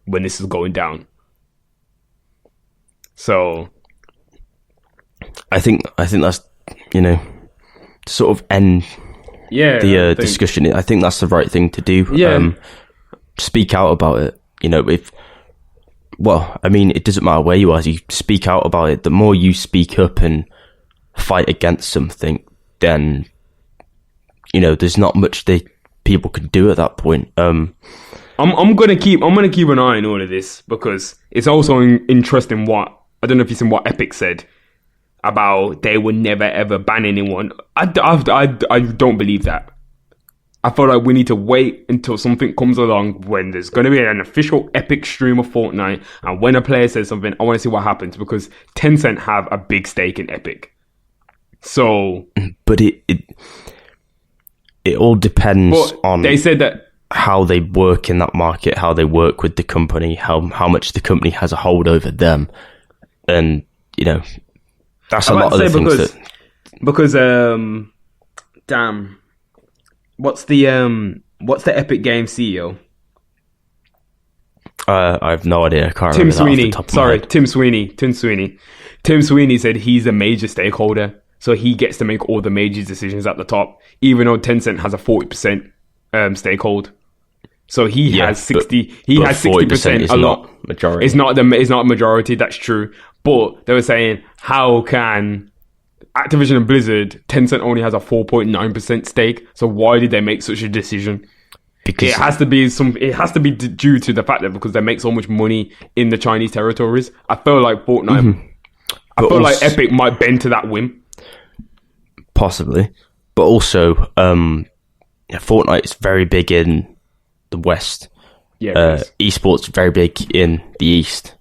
when this is going down. So I think that's, to sort of end the discussion. I think that's the right thing to do. Yeah. Speak out about it. It doesn't matter where you are. You speak out about it. The more you speak up and fight against something, then there's not much people can do at that point. I'm gonna keep an eye on all of this because it's also interesting. What I don't know if you've seen what Epic said about they would never ever ban anyone. I don't believe that. I feel like we need to wait until something comes along when there's going to be an official Epic stream of Fortnite, and when a player says something, I want to see what happens because Tencent have a big stake in Epic. So, but it all depends on. They said that how they work in that market, how they work with the company, how much the company has a hold over them, and that's a lot of the things because damn. What's the Epic Games CEO? I have no idea. I can't Tim remember Sweeney. That off the top of my head. Tim Sweeney. Tim Sweeney said he's a major stakeholder, so he gets to make all the major decisions at the top, even though Tencent has a 40% stakehold. So he has 60. He has 60%. A lot. Majority. It's not a majority. That's true. But they were saying, how can Activision and Blizzard, Tencent only has a 4.9% stake, so why did they make such a decision? Because it has to be due to the fact that because they make so much money in the Chinese territories. I feel like Fortnite. Mm-hmm. I feel like Epic might bend to that whim. Possibly, but also, Fortnite is very big in the West. Yeah, esports very big in the East,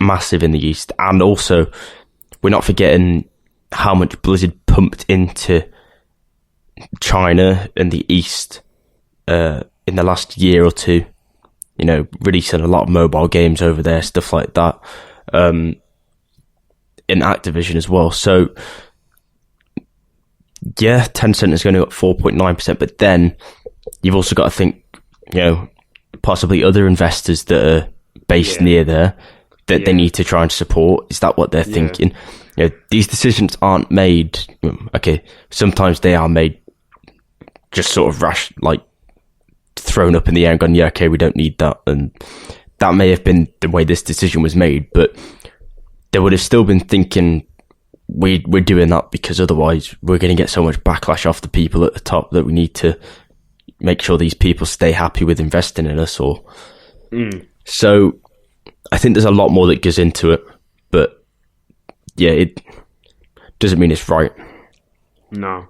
massive in the East, and also. We're not forgetting how much Blizzard pumped into China and the East in the last year or two. Releasing a lot of mobile games over there, stuff like that. In Activision as well. So, yeah, Tencent is going to go up 4.9%, but then you've also got to think, possibly other investors that are based near there. That they need to try and support. Is that what they're thinking? These decisions aren't made. Okay, sometimes they are made just sort of rash, like thrown up in the air and gone, yeah, okay, we don't need that. And that may have been the way this decision was made, but they would have still been thinking, we're doing that because otherwise we're going to get so much backlash off the people at the top that we need to make sure these people stay happy with investing in us. So I think there's a lot more that goes into it, but yeah, it doesn't mean it's right. No,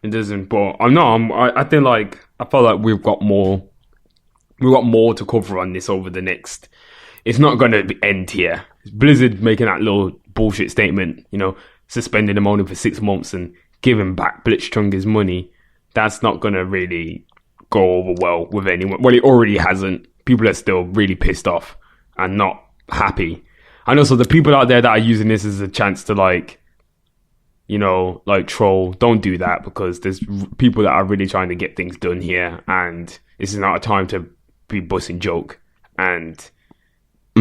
it doesn't. But I feel like we've got more to cover on this over the next. It's not going to end here. Blizzard making that little bullshit statement, suspending him only for 6 months and giving back Blitzchung his money. That's not going to really go over well with anyone. Well, it already hasn't. People are still really pissed off and not happy. And also the people out there that are using this as a chance to troll, don't do that because there's people that are really trying to get things done here and this is not a time to be busting joke and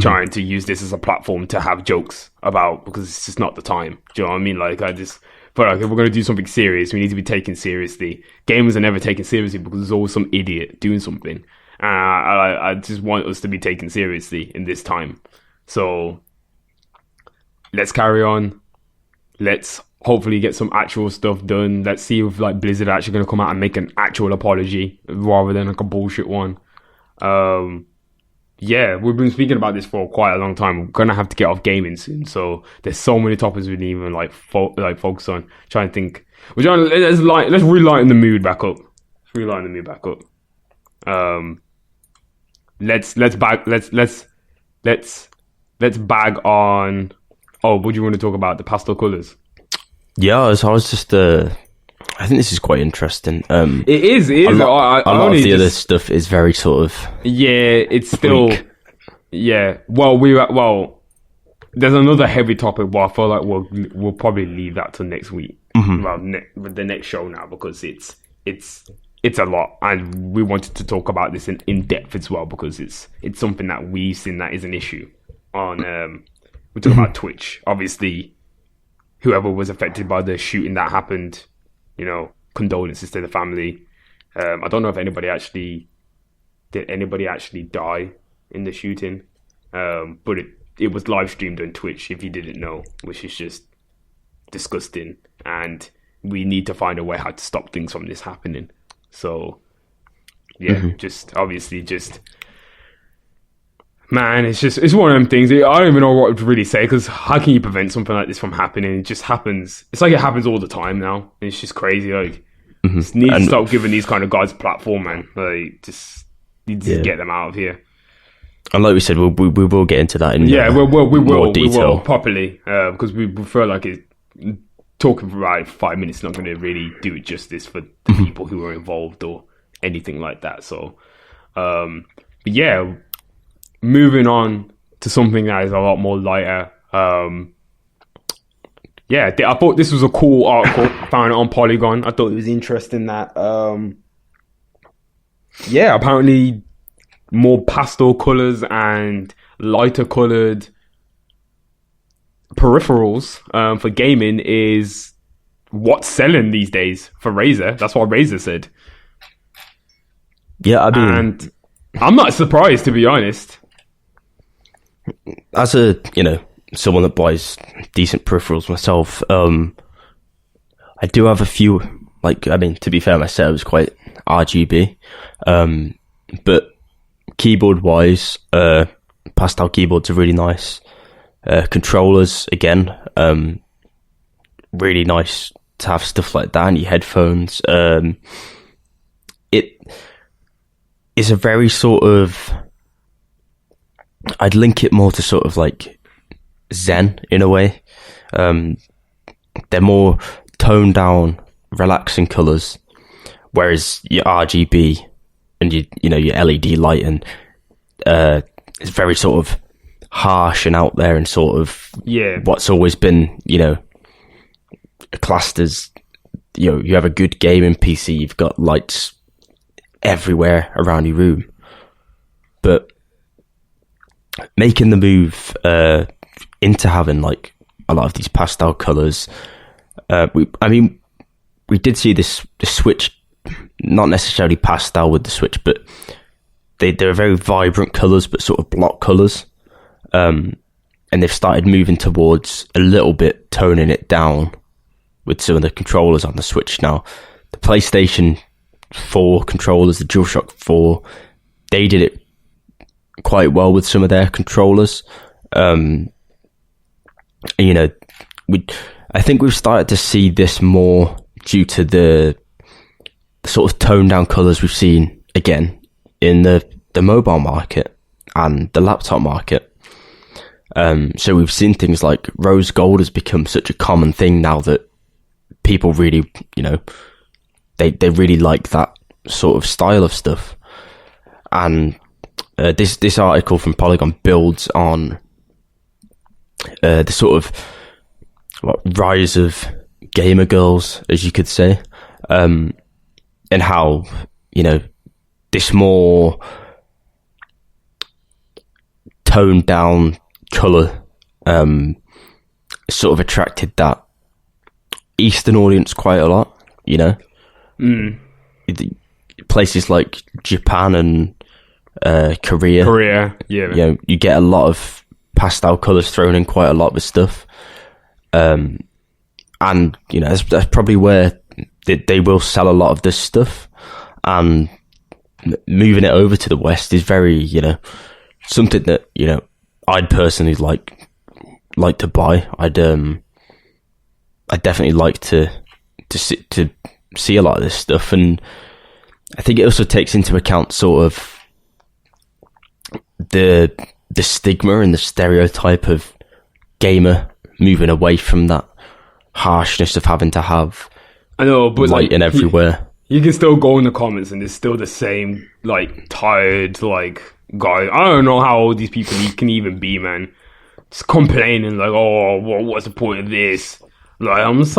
trying to use this as a platform to have jokes about because it's just not the time. Do you know what I mean? Like I just feel like if we're going to do something serious, we need to be taken seriously. Gamers are never taken seriously because there's always some idiot doing something. I just want us to be taken seriously in this time. So let's carry on. Let's hopefully get some actual stuff done. Let's see if Blizzard are actually going to come out and make an actual apology rather than a bullshit one. Yeah, we've been speaking about this for quite a long time. We're going to have to get off gaming soon. So there's so many topics we didn't even focus on. Trying to think. Let's relighten the mood back up. Let's bag on. Oh, what do you want to talk about? The pastel colours. Yeah, I was just. I think this is quite interesting. It is. A lot of the other stuff is very sort of. Yeah, it's still. Weak. Yeah. Well, there's another heavy topic, but I feel like we'll probably leave that till next week. Mm-hmm. Well, the next show now because it's a lot, and we wanted to talk about this in depth as well because it's something that we've seen that is an issue on. We talk about Twitch, obviously. Whoever was affected by the shooting that happened, condolences to the family. I don't know if anybody actually die in the shooting, but it was live streamed on Twitch. If you didn't know, which is just disgusting, and we need to find a way how to stop things from this happening. So just obviously just. Man, it's one of them things. I don't even know what to really say, because how can you prevent something like this from happening? It just happens. It's like it happens all the time now. It's just crazy. Like, just need to stop giving these kind of guys a platform, man. Like, just need to get them out of here. And like we said, we will get into that in more detail. We will properly, because we feel like talking for about 5 minutes is not going to really do it justice for the people who are involved or anything like that. So, but yeah. Moving on to something that is a lot more lighter. I thought this was a cool article. I found it on Polygon. I thought it was interesting that, apparently more pastel colors and lighter colored peripherals for gaming is what's selling these days for Razer. That's what Razer said. Yeah, I mean, and I'm not surprised, to be honest. As someone that buys decent peripherals myself, I do have a few, to be fair, my setup was quite RGB, but keyboard wise, pastel keyboards are really nice. Controllers, again, really nice to have stuff like that in your headphones. It is a very sort of, I'd link it more to sort of like Zen in a way. They're more toned down, relaxing colours, whereas your RGB and your LED light and it's very sort of harsh and out there and sort of what's always been classed as you have a good gaming PC, you've got lights everywhere around your room, but making the move into having like a lot of these pastel colours. We did see the Switch, not necessarily pastel with the Switch, but they're very vibrant colours, but sort of block colours. And they've started moving towards a little bit toning it down with some of the controllers on the Switch now. The PlayStation 4 controllers, the DualShock 4, they did it quite well with some of their controllers. I think we've started to see this more due to the sort of toned down colours we've seen again in the mobile market and the laptop market. So we've seen things like rose gold has become such a common thing now that people really, they really like that sort of style of stuff. And this article from Polygon builds on the sort of rise of gamer girls, as you could say, and how this more toned down colour sort of attracted that Eastern audience quite a lot. Places like Japan and Korea, you get a lot of pastel colours thrown in quite a lot with stuff, and that's probably where they will sell a lot of this stuff. And moving it over to the West is very something that I'd personally like to buy. I'd definitely like to see a lot of this stuff, and I think it also takes into account sort of the stigma and the stereotype of gamer moving away from that harshness of having to have light in everywhere. You can still go in the comments and it's still the same tired guy. I don't know how old these people can even be, man. Just complaining what's the point of this? I'm just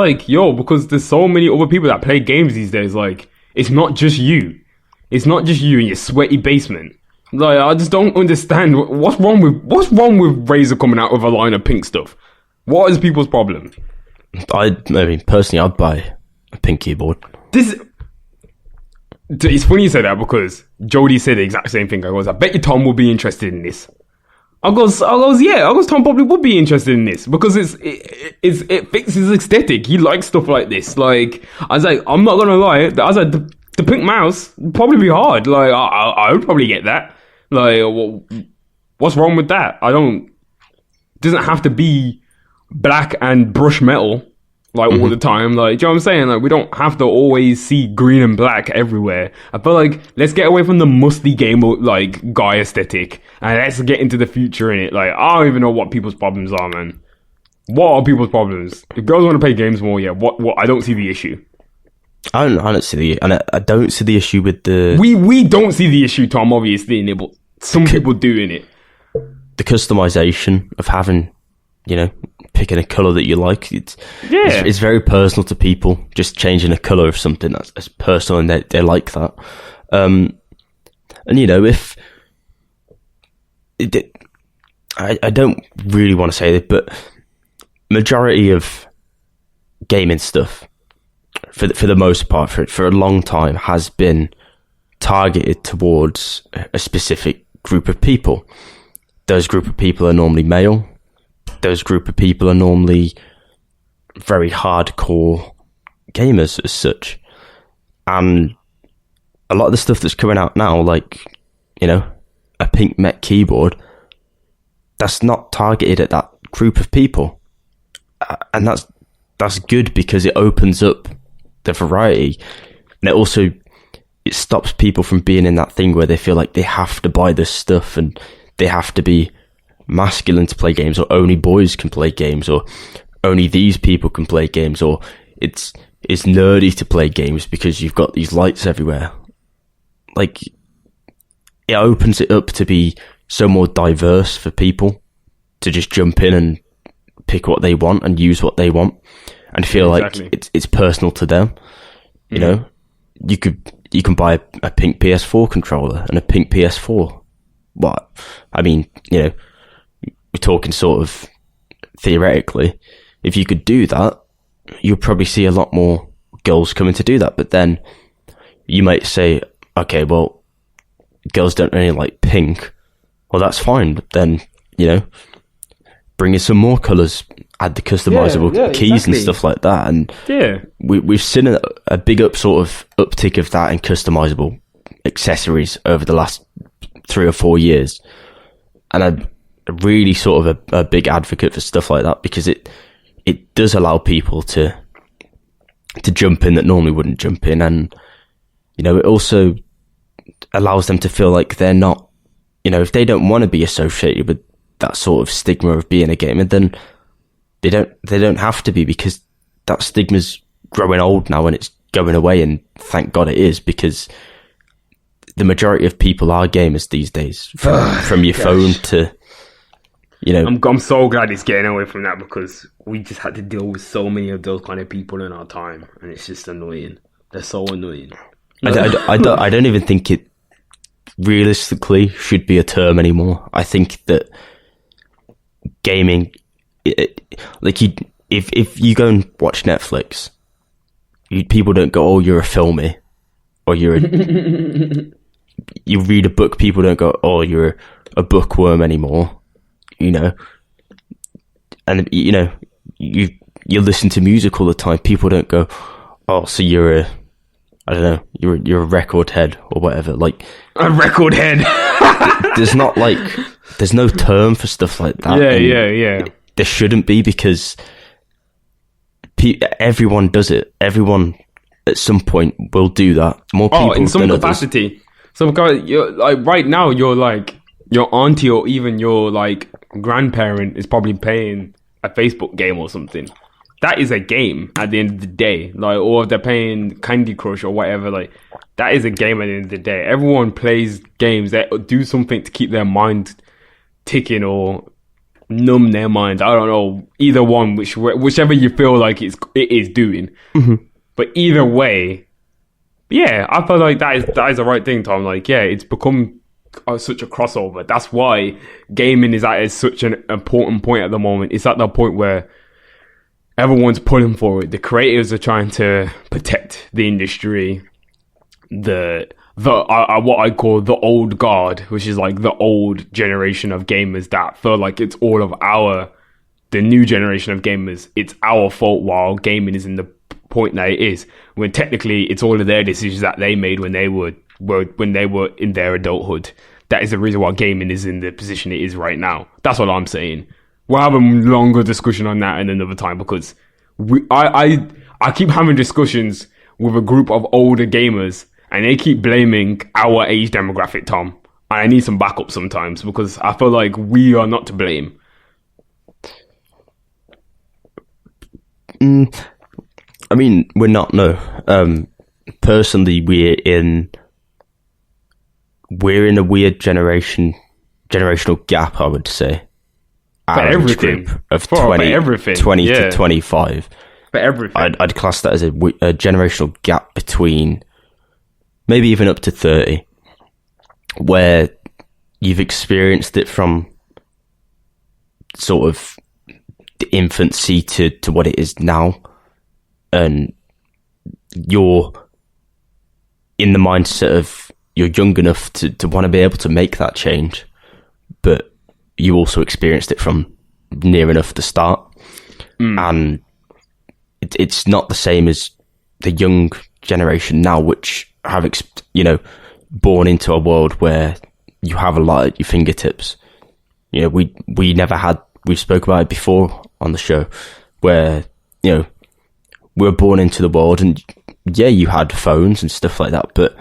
because there's so many other people that play games these days. It's not just you. It's not just you in your sweaty basement. I just don't understand what's wrong with Razer coming out with a line of pink stuff. What is people's problem? I mean, personally, I'd buy a pink keyboard. It's funny you say that because Jody said the exact same thing. I bet you Tom will be interested in this. I goes, Tom probably would be interested in this because it fits his aesthetic. He likes stuff like this. I was like, I'm not gonna lie. I was like, the pink mouse would probably be hard. Like, I would probably get that. Like, what's wrong with that? Doesn't have to be black and brush metal, like, all the time. Like, do you know what I'm saying? Like, we don't have to always see green and black everywhere. I feel like, let's get away from the musty gamer, like, guy aesthetic, and let's get into the future in it. Like, I don't even know what people's problems are, man. What are people's problems? If girls want to play games more, yeah, what? I don't see the issue. I don't see I don't see the issue with the... We don't see the issue, Tom, obviously, in it, but some people do in it. The customization of having, you know, picking a colour that you like, it's very personal to people. Just changing a colour of something that's personal, and they like that. And, you know, if... I don't really want to say this, but majority of gaming stuff, for the most part, for a long time, has been targeted towards a specific group of people. Those group of people are normally male. Those group of people are normally very hardcore gamers as such. And a lot of the stuff that's coming out now, like, you know, a pink mech keyboard, that's not targeted at that group of people. And that's good, because it opens up the variety, and it stops people from being in that thing where they feel like they have to buy this stuff and they have to be masculine to play games, or only boys can play games, or only these people can play games, or it's nerdy to play games because you've got these lights everywhere. Like, it opens it up to be so more diverse for people to just jump in and pick what they want and use what they want, and feel like it's personal to them. You know, you can buy a pink PS4 controller and a pink PS4. What? I mean, you know, we're talking sort of theoretically. If you could do that, you'll probably see a lot more girls coming to do that. But then you might say, okay, well, girls don't really like pink. Well, that's fine. But then, you know, bring in some more colours, add the customizable keys and stuff like that. And we've seen a big uptick of that in customizable accessories over the last 3 or 4 years. And I'm really sort of a big advocate for stuff like that, because it does allow people to jump in that normally wouldn't jump in. And, you know, it also allows them to feel like they're not, you know, if they don't want to be associated with that sort of stigma of being a gamer, then they don't have to be, because that stigma's growing old now and it's going away, and thank God it is, because the majority of people are gamers these days, from your phone to, you know. I'm so glad it's getting away from that, because we just had to deal with so many of those kind of people in our time, and it's just annoying. They're so annoying. I don't even think it realistically should be a term anymore. I think that gaming, if you go and watch Netflix, people don't go, oh, you're a filmy, or you're you read a book, people don't go, oh, you're a bookworm anymore, you know. And, you know, you listen to music all the time, people don't go, oh, so you're a, I don't know, you're a record head or whatever. Like, a record head. there's no term for stuff like that. Yeah. There shouldn't be, because everyone does it. Everyone at some point will do that. More people in some than capacity. Others. So, you're like, right now, you're like, your auntie or even your like grandparent is probably playing a Facebook game or something. That is a game at the end of the day. Like, or if they're playing Candy Crush or whatever, like, that is a game at the end of the day. Everyone plays games that do something to keep their mind ticking or numb their mind. I don't know, either one, whichever you feel like it is doing. Mm-hmm. But either way, yeah, I feel like that is the right thing, Tom. Like, yeah, it's become such a crossover. That's why gaming is at such an important point at the moment. It's at the point where everyone's pulling for it. The creators are trying to protect the industry. The what I call the old guard, which is like the old generation of gamers that feel like it's all of the new generation of gamers, it's our fault, while gaming is in the point that it is, when technically it's all of their decisions that they made when they were in their adulthood. That is the reason why gaming is in the position it is right now. That's what I'm saying. We'll have a longer discussion on that in another time, because I keep having discussions with a group of older gamers and they keep blaming our age demographic, Tom. And I need some backup sometimes, because I feel like we are not to blame. I mean, we're not, no. Personally, we're in a weird generational gap, I would say. For everything. Group of 20 to 25. For everything. I'd class that as a generational gap between maybe even up to 30, where you've experienced it from sort of the infancy to what it is now, and you're in the mindset of you're young enough to want to be able to make that change, but you also experienced it from near enough to start. And it's not the same as the young generation now, which have born into a world where you have a lot at your fingertips. We never had. We've spoke about it before on the show, where we were born into the world, and you had phones and stuff like that, but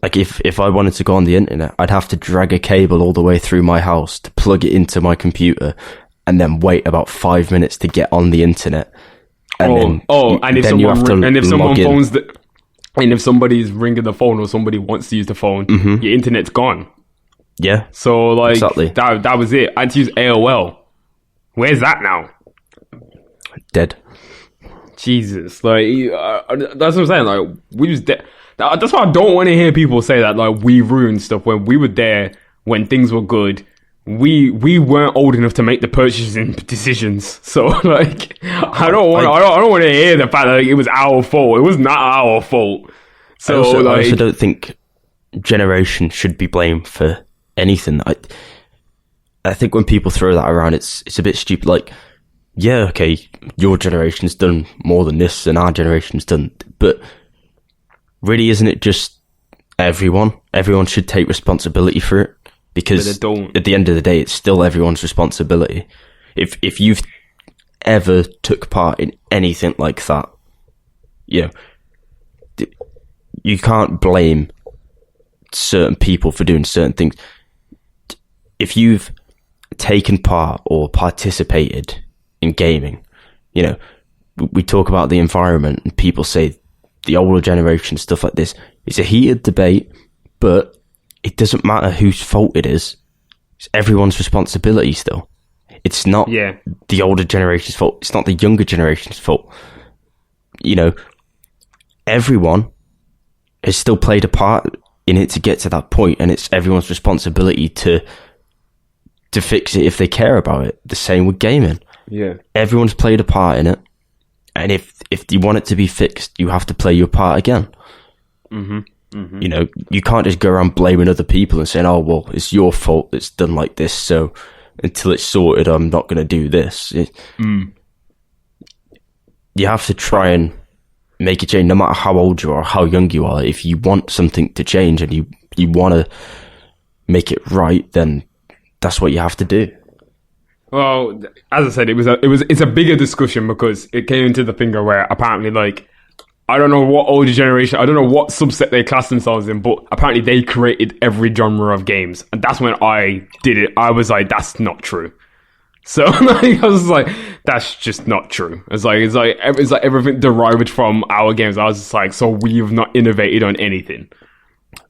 like if I wanted to go on the internet, I'd have to drag a cable all the way through my house to plug it into my computer, and then wait about 5 minutes to get on the internet. And if somebody's ringing the phone or somebody wants to use the phone, your internet's gone. Yeah. So exactly. that was it. I had to use AOL. Where's that now? Dead. Jesus, that's what I'm saying. Like, we was dead. That's why I don't want to hear people say that like we ruined stuff when we were there when things were good. We weren't old enough to make the purchasing decisions, so like I don't want to hear the fact that it was our fault. It was not our fault. So I also don't think generation should be blamed for anything. I think when people throw that around, it's a bit stupid. Like, yeah, okay, your generation's done more than this, and our generation's done, but really, isn't it just everyone? Everyone should take responsibility for it, because at the end of the day, it's still everyone's responsibility. If you've ever took part in anything like that, you can't blame certain people for doing certain things. If you've taken part or participated in gaming, we talk about the environment, and people say the older generation, stuff like this. It's a heated debate, but it doesn't matter whose fault it is. It's everyone's responsibility still. It's not the older generation's fault. It's not the younger generation's fault. Everyone has still played a part in it to get to that point, and it's everyone's responsibility to fix it if they care about it. The same with gaming. Yeah. Everyone's played a part in it, and if you want it to be fixed, you have to play your part again. You can't just go around blaming other people and saying, oh, well, it's your fault it's done like this, so until it's sorted, I'm not going to do this. You have to try and make a change, no matter how old you are, how young you are. If you want something to change and you want to make it right, then that's what you have to do. Well, as I said, it's a bigger discussion, because it came into the finger where apparently, like, I don't know what older generation, I don't know what subset they class themselves in, but apparently they created every genre of games, and that's when I did it. I was like, that's not true. So I was like, that's just not true. It's like everything derived from our games. I was just like, so we've not innovated on anything.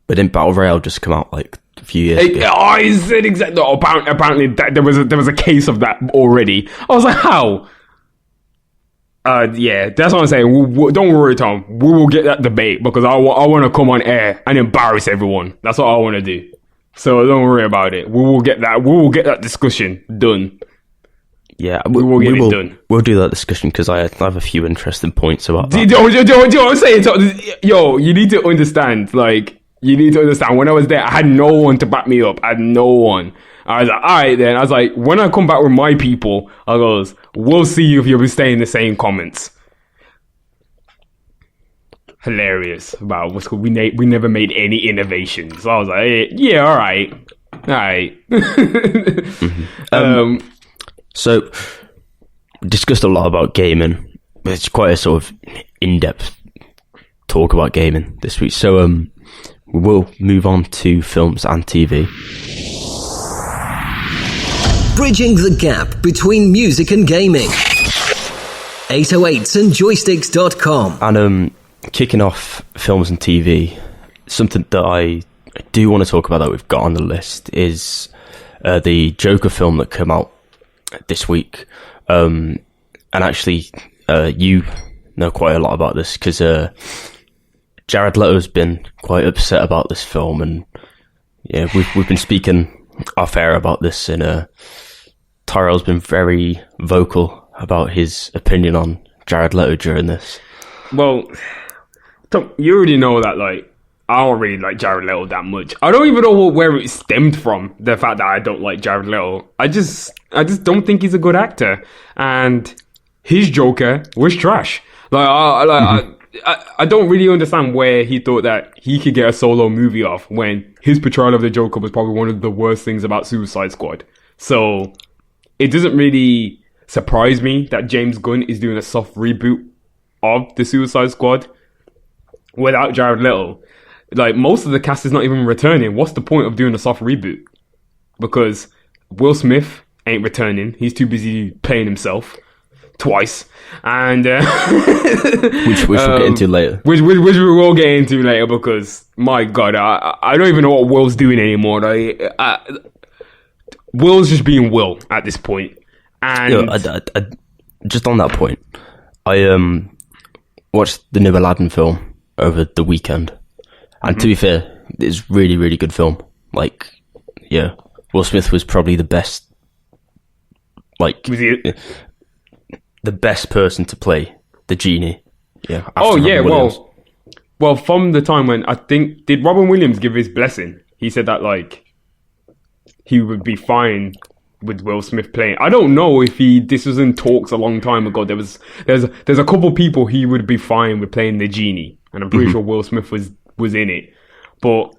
But didn't Battle Royale just come out like a few years ago? I said exactly. No, apparently there was a case of that already. I was like, how? Yeah, that's what I'm saying. Don't worry, Tom. We will get that debate, because I want to come on air and embarrass everyone. That's what I want to do. So don't worry about it. We will get that discussion done. Yeah, we will get it done. We'll do that discussion, because I have a few interesting points about that. Do you know what I'm saying? Yo, you need to understand. Like, you need to understand. When I was there, I had no one to back me up. I had no one. I was like, all right, then. I was like, when I come back with my people, I goes, we'll see if you'll be saying the same comments. hilarious about what's called we never made any innovations. So I was like, yeah, all right. So we discussed a lot about gaming. It's quite a sort of in-depth talk about gaming this week. So we will move on to films and TV. Bridging the gap between music and gaming. 808s and Joysticks.com. And kicking off films and TV, something that I do want to talk about that we've got on the list is the Joker film that came out this week. And actually, you know quite a lot about this because Jared Leto's been quite upset about this film, and yeah, we've been speaking off air about this, and Tairell's been very vocal about his opinion on Jared Leto during this. Well, Tom, you already know that, like, I don't really like Jared Leto that much. I don't even know where it stemmed from, the fact that I don't like Jared Leto. I just don't think he's a good actor. And his Joker was trash. Like, I don't really understand where he thought that he could get a solo movie off when his portrayal of the Joker was probably one of the worst things about Suicide Squad. So it doesn't really surprise me that James Gunn is doing a soft reboot of the Suicide Squad without Jared Leto. Like, most of the cast is not even returning. What's the point of doing a soft reboot? Because Will Smith ain't returning. He's too busy playing himself twice. And which we'll get into later. Which we will get into later, because my God, I don't even know what Will's doing anymore. Will's just being Will at this point. And I just on that point, I watched the new Aladdin film over the weekend. And to be fair, it's really, really good film. Like, yeah, Will Smith was probably the best, like, was he? The best person to play the genie. Yeah. Oh, yeah, well, from the time when, I think, did Robin Williams give his blessing? He said that, like, he would be fine with Will Smith playing. I don't know if this was in talks a long time ago. There's a couple people he would be fine with playing the genie. And I'm pretty sure Will Smith was in it. But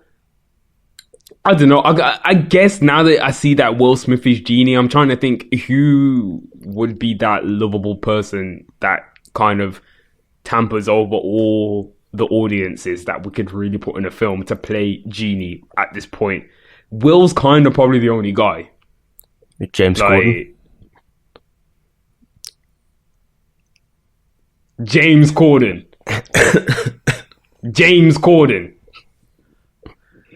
I don't know. I guess now that I see that Will Smith is Genie, I'm trying to think who would be that lovable person that kind of tampers over all the audiences that we could really put in a film to play Genie at this point. Will's kind of probably the only guy. James Corden. James Corden. James Corden.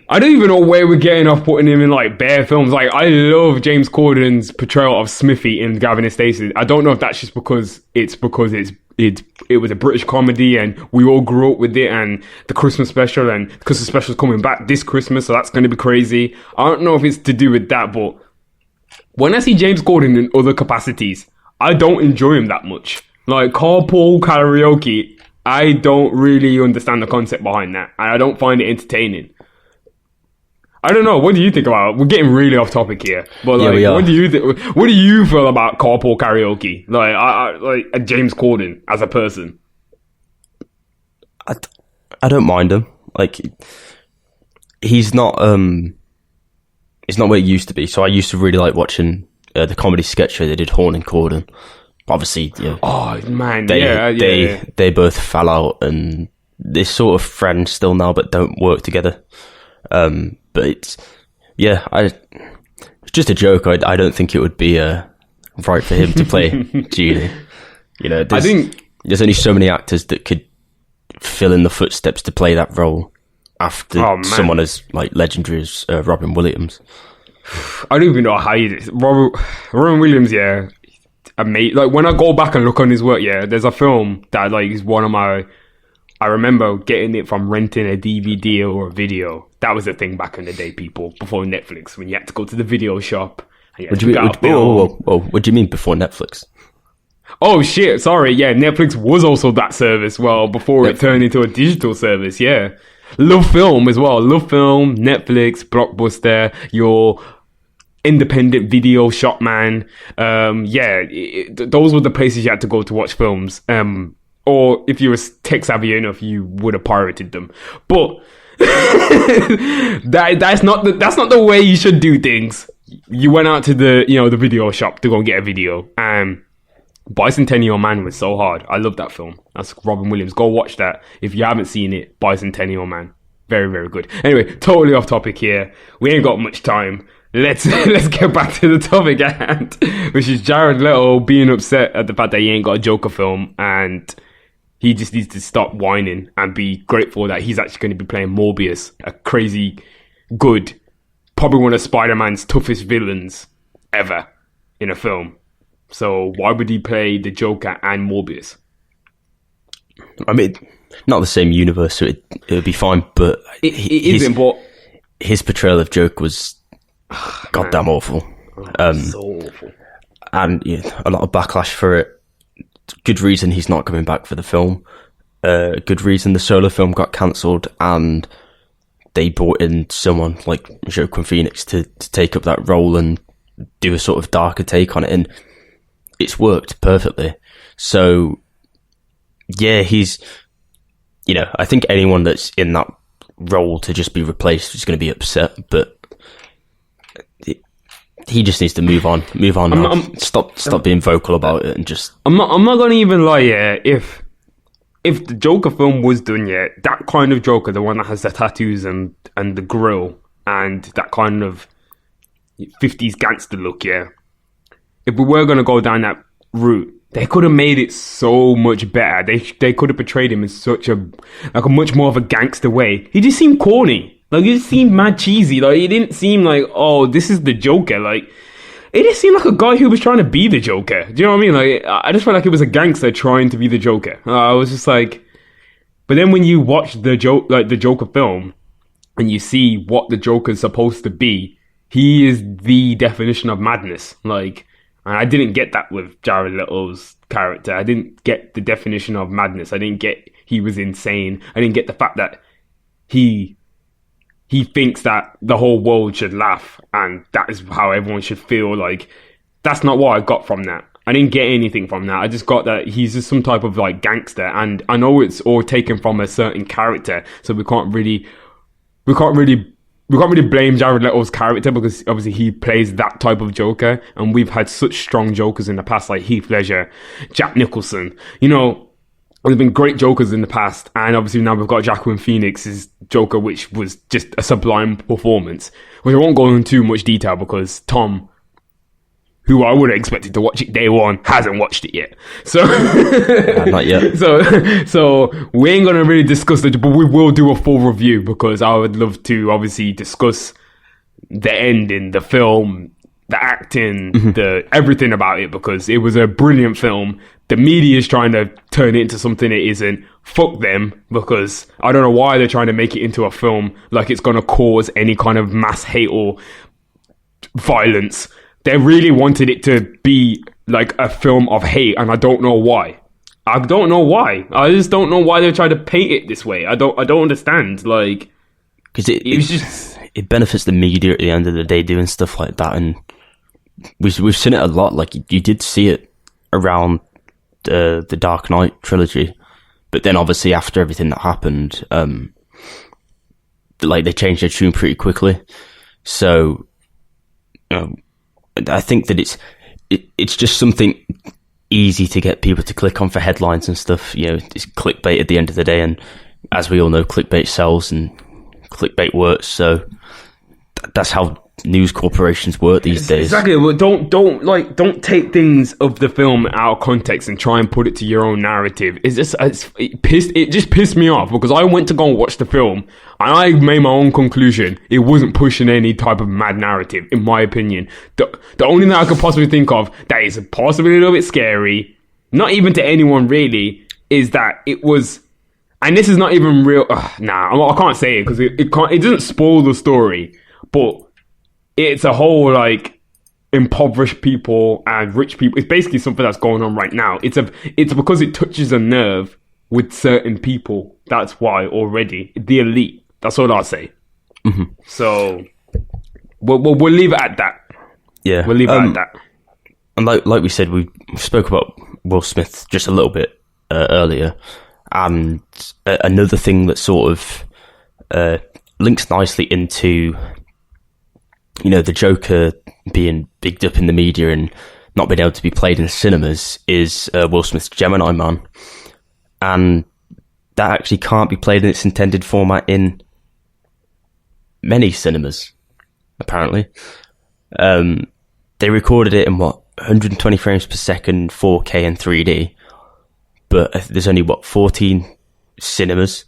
I don't even know where we're getting off putting him in, like, bare films. Like, I love James Corden's portrayal of Smithy in Gavin and Stacey. I don't know if that's just because it was a British comedy and we all grew up with it, and the Christmas special, and the Christmas special is coming back this Christmas, so that's going to be crazy. I don't know if it's to do with that, but when I see James Corden in other capacities, I don't enjoy him that much. Like, carpool karaoke, I don't really understand the concept behind that. I don't find it entertaining. I don't know. What do you think about it? We're getting really off topic here, but like, yeah, what do you think? What do you feel about carpool karaoke? Like, I like James Corden as a person. I don't mind him. Like, he's not where he used to be. So I used to really like watching the comedy sketch show they did, Horn and Corden. Obviously, yeah. Oh man, they both fell out, and they're sort of friends still now, but don't work together. But it's just a joke. I don't think it would be right for him to play Genie. You know, there's only so many actors that could fill in the footsteps to play that role after someone as like legendary as Robin Williams. I don't even know how you did. Robin Williams, yeah. Like, when I go back and look on his work, yeah, there's a film that, like, is one of my... I remember getting it from renting a DVD or a video. That was the thing back in the day, people, before Netflix, when you had to go to the video shop. And what do you mean before Netflix? Oh, shit, sorry. Yeah, Netflix was also that service, well, before it turned into a digital service, yeah. Love Film as well. Love Film, Netflix, Blockbuster, your independent video shop, man. Those were the places you had to go to watch films. or if you were tech savvy enough, you would have pirated them. But that's not the way you should do things. You went out to the video shop to go and get a video. Bicentennial Man was so hard. I love that film. That's Robin Williams. Go watch that if you haven't seen it. Bicentennial Man, very, very good. Anyway, totally off topic here. We ain't got much time. Let's get back to the topic at hand, which is Jared Leto being upset at the fact that he ain't got a Joker film, and he just needs to stop whining and be grateful that he's actually going to be playing Morbius, a crazy good, probably one of Spider-Man's toughest villains ever in a film. So why would he play the Joker and Morbius? I mean, not the same universe, so it would be fine, but it isn't, but his portrayal of Joker was goddamn awful. So awful. And a lot of backlash for it. Good reason he's not coming back for the film. Good reason the solo film got cancelled, and they brought in someone like Joaquin Phoenix to take up that role and do a sort of darker take on it, and it's worked perfectly. So, yeah, he's, I think anyone that's in that role to just be replaced is going to be upset, but he just needs to move on. Stop being vocal about it and just... I'm not going to even lie, yeah, if the Joker film was done, yeah, that kind of Joker, the one that has the tattoos and the grill and that kind of 50s gangster look, yeah, if we were going to go down that route, they could have made it so much better. They could have portrayed him in such a much more of a gangster way. He just seemed corny. Like, it just seemed mad cheesy. Like, it didn't seem like, oh, this is the Joker. Like, it just seemed like a guy who was trying to be the Joker. Do you know what I mean? Like, I just felt like it was a gangster trying to be the Joker. I was just like... But then when you watch the Joker film, and you see what the Joker's supposed to be, he is the definition of madness. Like, and I didn't get that with Jared Leto's character. I didn't get the definition of madness. I didn't get he was insane. I didn't get the fact that he thinks that the whole world should laugh and that is how everyone should feel. Like, that's not what I got from that. I didn't get anything from that. I just got that he's just some type of like gangster, and I know it's all taken from a certain character, so we can't really blame Jared Leto's character, because obviously he plays that type of Joker, and we've had such strong Jokers in the past, like Heath Ledger, Jack Nicholson. There's been great Jokers in the past, and obviously now we've got Joaquin Phoenix's Joker, which was just a sublime performance, which I won't go into too much detail because Tom, who I would have expected to watch it day one, hasn't watched it yet. So not yet. So we ain't gonna really discuss it, but we will do a full review, because I would love to obviously discuss the ending, the film, the acting, the everything about it, because it was a brilliant film. The media is trying to turn it into something it isn't. Fuck them, because I don't know why they're trying to make it into a film like it's going to cause any kind of mass hate or violence. They really wanted it to be like a film of hate, and I don't know why. I just don't know why they're trying to paint it this way. I don't understand. Like, because it benefits the media at the end of the day doing stuff like that, and we've seen it a lot. Like, you did see it around the Dark Knight trilogy, but then obviously after everything that happened, they changed their tune pretty quickly. So I think that it's just something easy to get people to click on for headlines and stuff. It's clickbait at the end of the day, and as we all know, clickbait sells and clickbait works. So that's how news corporations work these days. Exactly. Well, don't take things of the film out of context and try and put it to your own narrative. It just pissed me off, because I went to go and watch the film and I made my own conclusion. It wasn't pushing any type of mad narrative, in my opinion. The only thing I could possibly think of that is possibly a little bit scary, not even to anyone really, is that it was, and this is not even real. I can't say it because it doesn't spoil the story, but it's a whole, like, impoverished people and rich people. It's basically something that's going on right now. It's because it touches a nerve with certain people. That's why already. The elite. That's all I'll say. Mm-hmm. So we'll leave it at that. Yeah. We'll leave it at that. And like we said, we spoke about Will Smith just a little bit earlier. And another thing that sort of links nicely into, the Joker being bigged up in the media and not being able to be played in cinemas is Will Smith's Gemini Man. And that actually can't be played in its intended format in many cinemas, apparently. They recorded it in 120 frames per second, 4K and 3D, but there's only 14 cinemas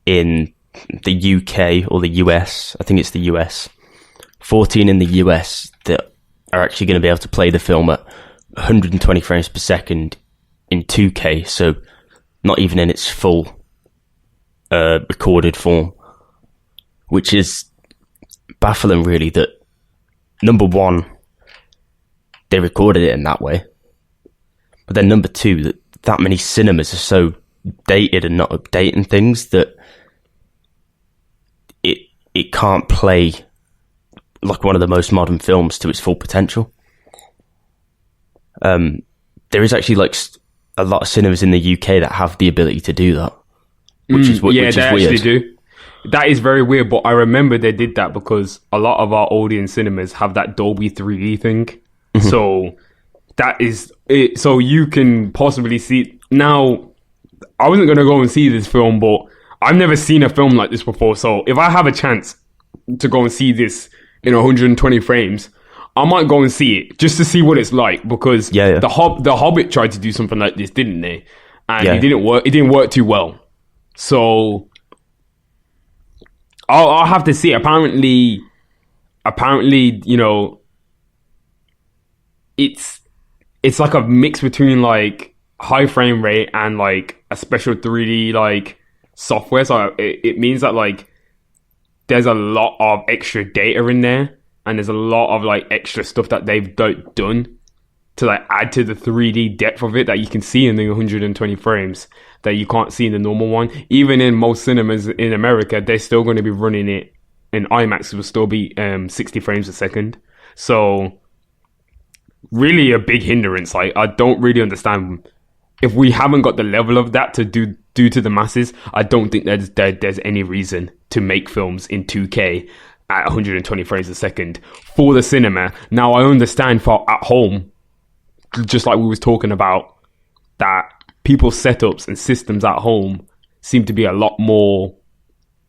in the UK or the US. I think it's the US. 14 in the US that are actually going to be able to play the film at 120 frames per second in 2K, so not even in its full recorded form, which is baffling, really, that number one, they recorded it in that way, but then number two, that many cinemas are so dated and not updating things that it can't play like one of the most modern films to its full potential. There is actually a lot of cinemas in the UK that have the ability to do that, which is they weird. Actually do. That is very weird, but I remember they did that because a lot of our audience cinemas have that Dolby 3D thing. Mm-hmm. So that is it. So you can possibly see. Now, I wasn't going to go and see this film, but I've never seen a film like this before. So if I have a chance to go and see this in 120 frames, I might go and see it just to see what it's like, because the Hobbit tried to do something like this, didn't they? And it didn't work. It didn't work too well. So I'll have to see. Apparently, it's like a mix between like high frame rate and like a special 3D like software. So it means that like there's a lot of extra data in there, and there's a lot of like extra stuff that they've done to like add to the 3D depth of it that you can see in the 120 frames that you can't see in the normal one. Even in most cinemas in America, they're still going to be running it in IMAX. It will still be 60 frames a second. So really a big hindrance. Like, I don't really understand if we haven't got the level of that to do to the masses. I don't think there's any reason to make films in 2K at 120 frames a second for the cinema. Now, I understand for at home, just like we was talking about, that people's setups and systems at home seem to be a lot more,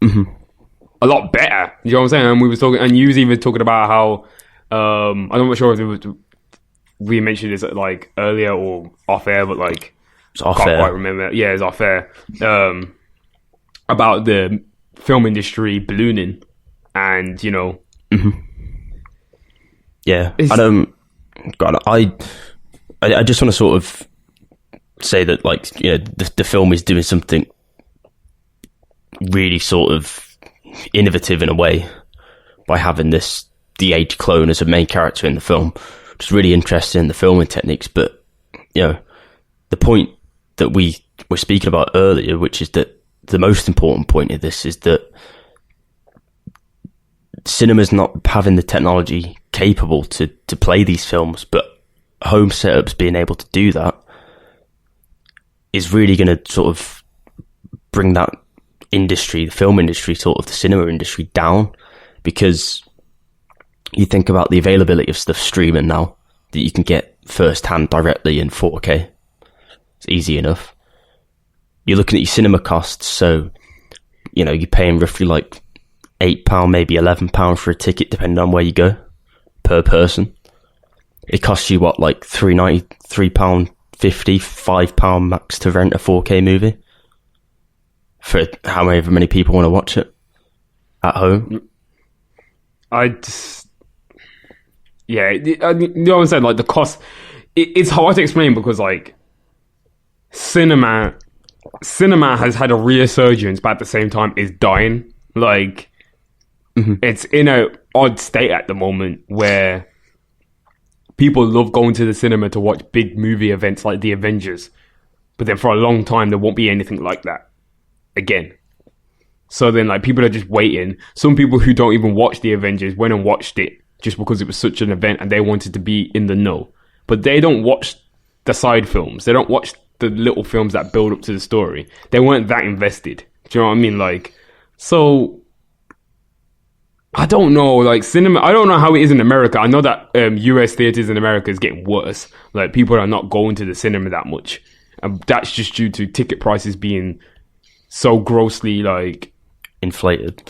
a lot better. You know what I'm saying? And we was talking, and you was even talking about how I'm not sure if it was, we mentioned this like earlier or off air, but like it's off can't air. quite remember. Yeah, it's off air. About the film industry ballooning, and yeah, I just want to sort of say that, like, the film is doing something really sort of innovative in a way by having the age clone as a main character in the film, which is really interesting in the filming techniques. But the point that we were speaking about earlier, which is that the most important point of this is that cinema's not having the technology capable to play these films, but home setups being able to do that is really going to sort of bring that industry, the film industry, sort of the cinema industry down, because you think about the availability of stuff streaming now that you can get first-hand directly in 4K. It's easy enough. You're looking at your cinema costs, so you're paying roughly like £8, maybe £11 for a ticket, depending on where you go, per person. It costs you what, like £3.90, £3.50, £5 max to rent a 4K movie for however many people want to watch it at home. You know what I'm saying? Like, the cost, it's hard to explain, because like cinema has had a resurgence, but at the same time is dying. Like, it's in a odd state at the moment where people love going to the cinema to watch big movie events like the Avengers, but then for a long time there won't be anything like that again. So then, like, people are just waiting. Some people who don't even watch the Avengers went and watched it just because it was such an event and they wanted to be in the know. But they don't watch the side films. They don't watch the little films that build up to the story. They weren't that invested. Do you know what I mean? Like, so I don't know, like cinema. I don't know how it is in America. I know that US theaters in America is getting worse. Like, people are not going to the cinema that much, and that's just due to ticket prices being so grossly like inflated.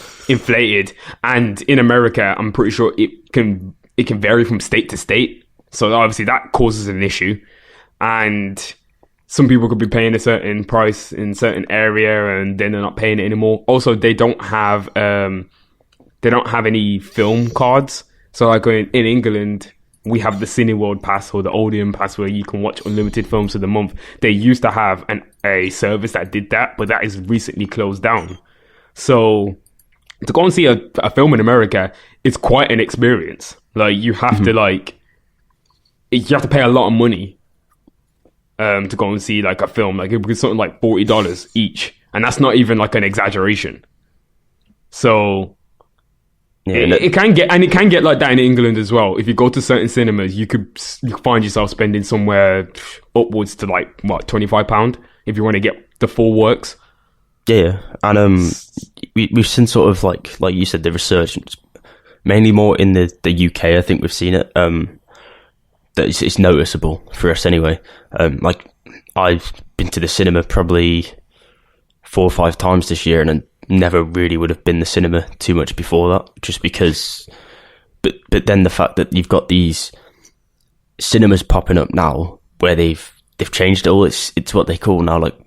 And in America, I'm pretty sure it can vary from state to state. So obviously that causes an issue, and some people could be paying a certain price in certain area, and then they're not paying it anymore. Also, they don't have any film cards. So like in England, we have the Cineworld Pass or the Odeon Pass where you can watch unlimited films for the month. They used to have a service that did that, but that is recently closed down. So to go and see a film in America, it's quite an experience. Like, you have to pay a lot of money to go and see like a film. Like, it was something like $40 each, and that's not even like an exaggeration. So it can get like that in England as well. If you go to certain cinemas, you find yourself spending somewhere upwards to like £25 if you want to get the full works. Yeah, and we've seen sort of like you said, the resurgence, mainly more in the UK. I think we've seen it. That it's noticeable for us anyway. Like, I've been to the cinema probably 4 or 5 times this year, and never really would have been the cinema too much before that, just because. But then the fact that you've got these cinemas popping up now where they've changed it all. It's what they call now like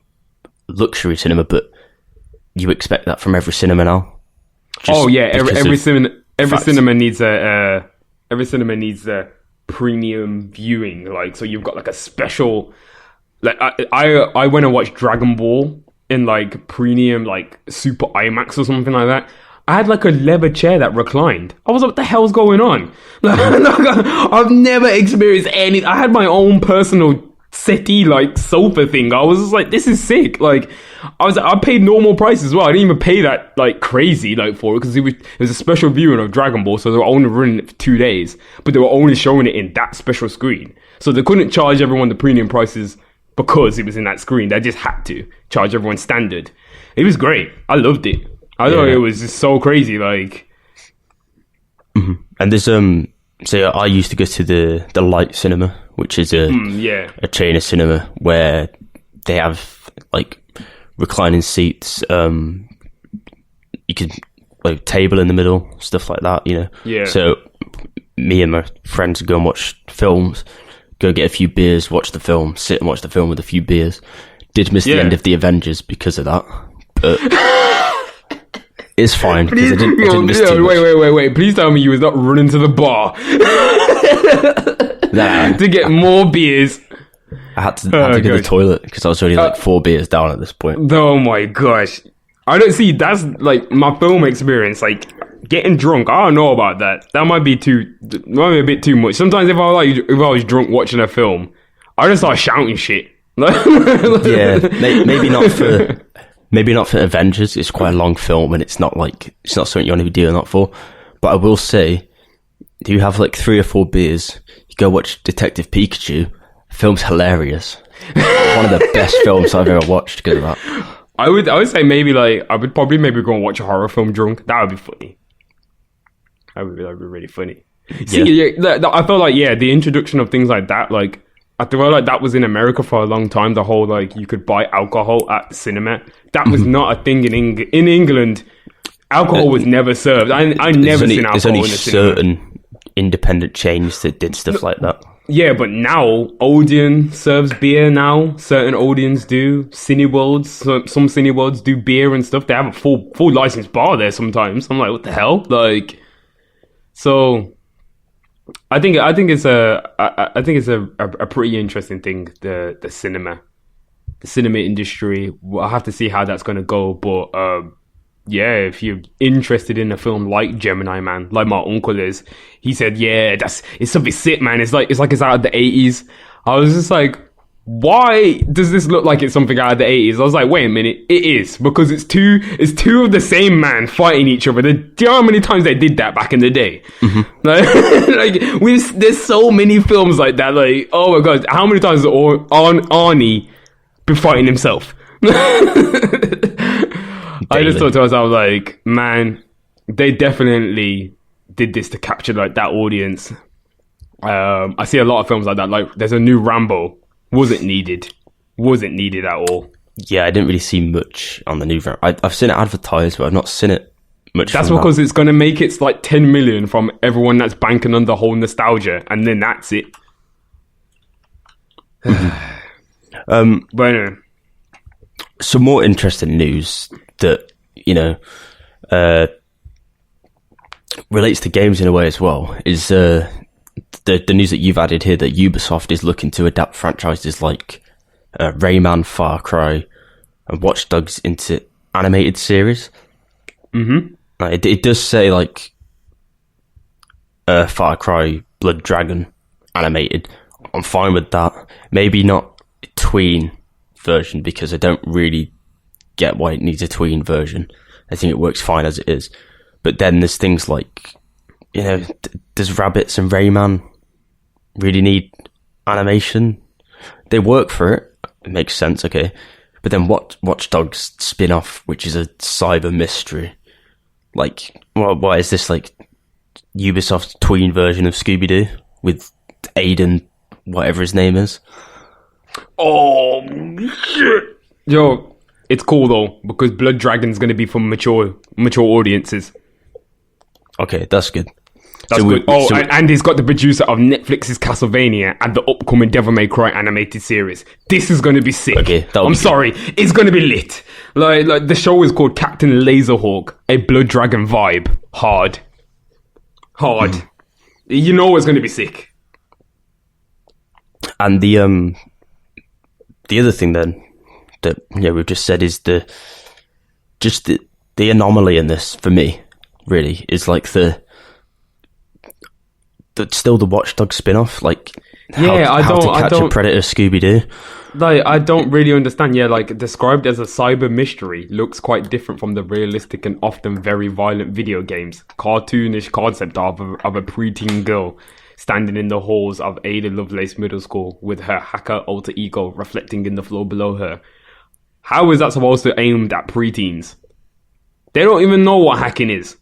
luxury cinema, but you expect that from every cinema now. Every cinema needs a premium viewing. Like, so you've got like a special. Like, I went and watched Dragon Ball in like premium, like super IMAX or something like that. I had like a leather chair that reclined. I was like, what the hell's going on? I've never experienced any. I had my own personal settee like sofa thing. I was just like, this is sick. Like, I paid normal price as well. I didn't even pay that like crazy like for it, because it was a special viewing of Dragon Ball, so they were only running it for 2 days, but they were only showing it in that special screen, so they couldn't charge everyone the premium prices because it was in that screen. They just had to charge everyone standard. It was great. I loved it. I thought it was just so crazy. Like, and there's so I used to go to the Light Cinema, which is a chain of cinema where they have like reclining seats. You could like table in the middle, stuff like that. You know. Yeah. So me and my friends would go and watch films, go get a few beers, watch the film, sit and watch the film with a few beers. Did miss the end of the Avengers because of that, but it's fine because I didn't miss too much. Wait! Please tell me you was not running to the bar to get more beers. I had to go to the toilet because I was already like 4 beers down at this point. Oh my gosh! I don't see. That's like my film experience. Like, getting drunk, I don't know about that. That might be a bit too much. Sometimes if I was drunk watching a film, I just start shouting shit. Yeah, maybe not for Avengers. It's quite a long film, and it's not something you want to be doing that for. But I will say, if you have like 3 or 4 beers, you go watch Detective Pikachu. The film's hilarious. One of the best films I've ever watched because of that. I would say maybe like I would probably go and watch a horror film drunk. That would be funny. That would be really funny. See, I feel like the introduction of things like that, like I feel like that was in America for a long time. The whole like you could buy alcohol at the cinema. That was not a thing in England. Alcohol was never served. I never seen alcohol in the cinema. There's only certain independent chains that did stuff like that. Yeah, but now Odeon serves beer now. Certain Odeons do. Cineworlds, some Cineworlds do beer and stuff. They have a full licensed bar there sometimes. I'm like, what the hell? Like, so I think it's a pretty interesting thing. The cinema industry. I'll have to see how that's going to go. But if you're interested in a film like Gemini Man, like my uncle is, he said, it's something sick, man. It's like it's out of the 80s. I was just like, why does this look like it's something out of the 80s? I was like, wait a minute, it is, because it's two of the same man fighting each other. Do you know how many times they did that back in the day? Like there's so many films like that. Like, oh my god, how many times has Arnie be fighting himself. I just thought to myself, like, man, they definitely did this to capture like that audience. I see a lot of films like that. Like, there's a new Rambo. Wasn't needed at all. Yeah, I didn't really see much on the new Rambo. I've seen it advertised, but I've not seen it much. That's because it's going to make it like 10 million from everyone that's banking on the whole nostalgia, and then that's it. But some more interesting news that, you know, relates to games in a way as well is the news that you've added here that Ubisoft is looking to adapt franchises like Rayman, Far Cry, and Watch Dogs into animated series. Mm-hmm. It does say like Far Cry Blood Dragon animated. I'm fine with that. Maybe not a tween version, because I don't really get why it needs a tween version. I think it works fine as it is. But then there's things like, you know, does Rabbids and Rayman really need animation? They work for it. It makes sense, okay. But then Watch Dogs spin-off, which is a cyber mystery. Like, why is this like Ubisoft's tween version of Scooby-Doo with Aiden, whatever his name is? Oh, shit. Yo, it's cool though, because Blood Dragon's going to be for mature audiences. Okay, that's good. That's good. And he's got the producer of Netflix's Castlevania and the upcoming Devil May Cry animated series. This is going to be sick. Okay, I'm sorry, it's going to be lit. Like the show is called Captain Laserhawk, a Blood Dragon vibe. Hard. You know it's going to be sick. And the other thing then that we've just said is the anomaly in this for me really is like the still the Watch Dogs spin-off, like how to catch a predator Scooby-Doo. Like, I don't really understand. Yeah, like, described as a cyber mystery, looks quite different from the realistic and often very violent video games. Cartoonish concept of a preteen girl standing in the halls of Ada Lovelace Middle School with her hacker alter ego reflecting in the floor below her. How is that supposed to aimed at preteens? They don't even know what hacking is.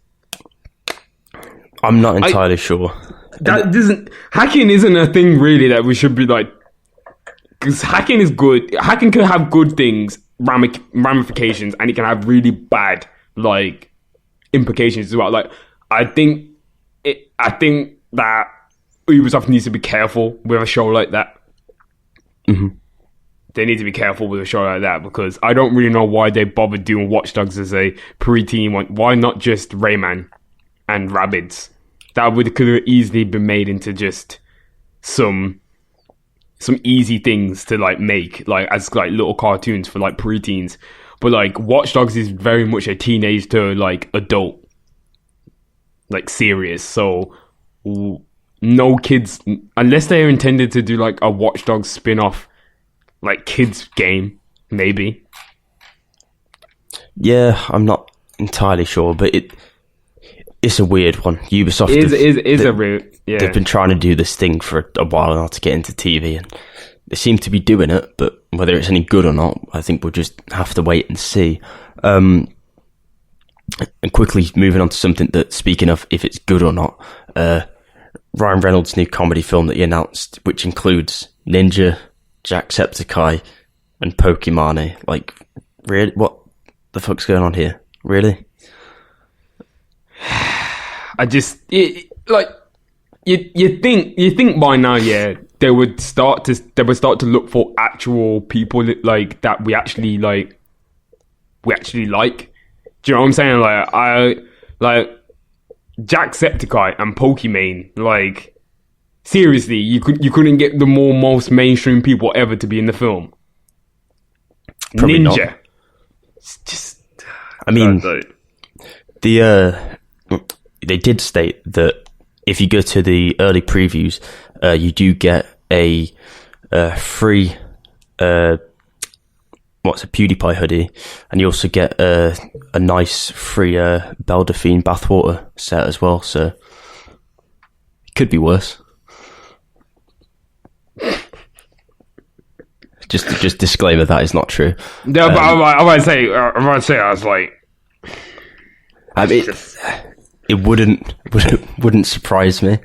I'm not entirely sure. Hacking isn't a thing really that we should be like, because hacking is good. Hacking can have good things, ramifications, and it can have really bad like implications as well. Like, I think that Ubisoft needs to be careful with a show like that. Mm-hmm. They need to be careful with a show like that, because I don't really know why they bothered doing Watch Dogs as a preteen one. Why not just Rayman and Rabbids? That could have easily been made into just some easy things to like make, like as like little cartoons for like preteens. But like Watch Dogs is very much a teenage to like adult like series. So no kids, unless they are intended to do like a Watch Dogs spin-off like kids game, maybe. Yeah, I'm not entirely sure, but it's a weird one. Ubisoft is a weird. Yeah, they've been trying to do this thing for a while now to get into TV, and they seem to be doing it. But whether it's any good or not, I think we'll just have to wait and see. And quickly moving on to something that, speaking of if it's good or not, Ryan Reynolds' new comedy film that he announced, which includes Ninja, Jacksepticeye, and Pokemon. Like, really, what the fuck's going on here? Really? I just like you think by now, yeah, they would start to look for actual people like that we actually like. Do you know what I'm saying? Like Jacksepticeye and Pokemon. Like, seriously, you couldn't get the most mainstream people ever to be in the film. Probably Ninja. Not. It's just, I mean, they did state that if you go to the early previews, you do get a free PewDiePie hoodie, and you also get a nice free Belle Delphine bathwater set as well. So it could be worse. just disclaimer that is not true. No, but I might say, I was like, I mean, it wouldn't surprise me.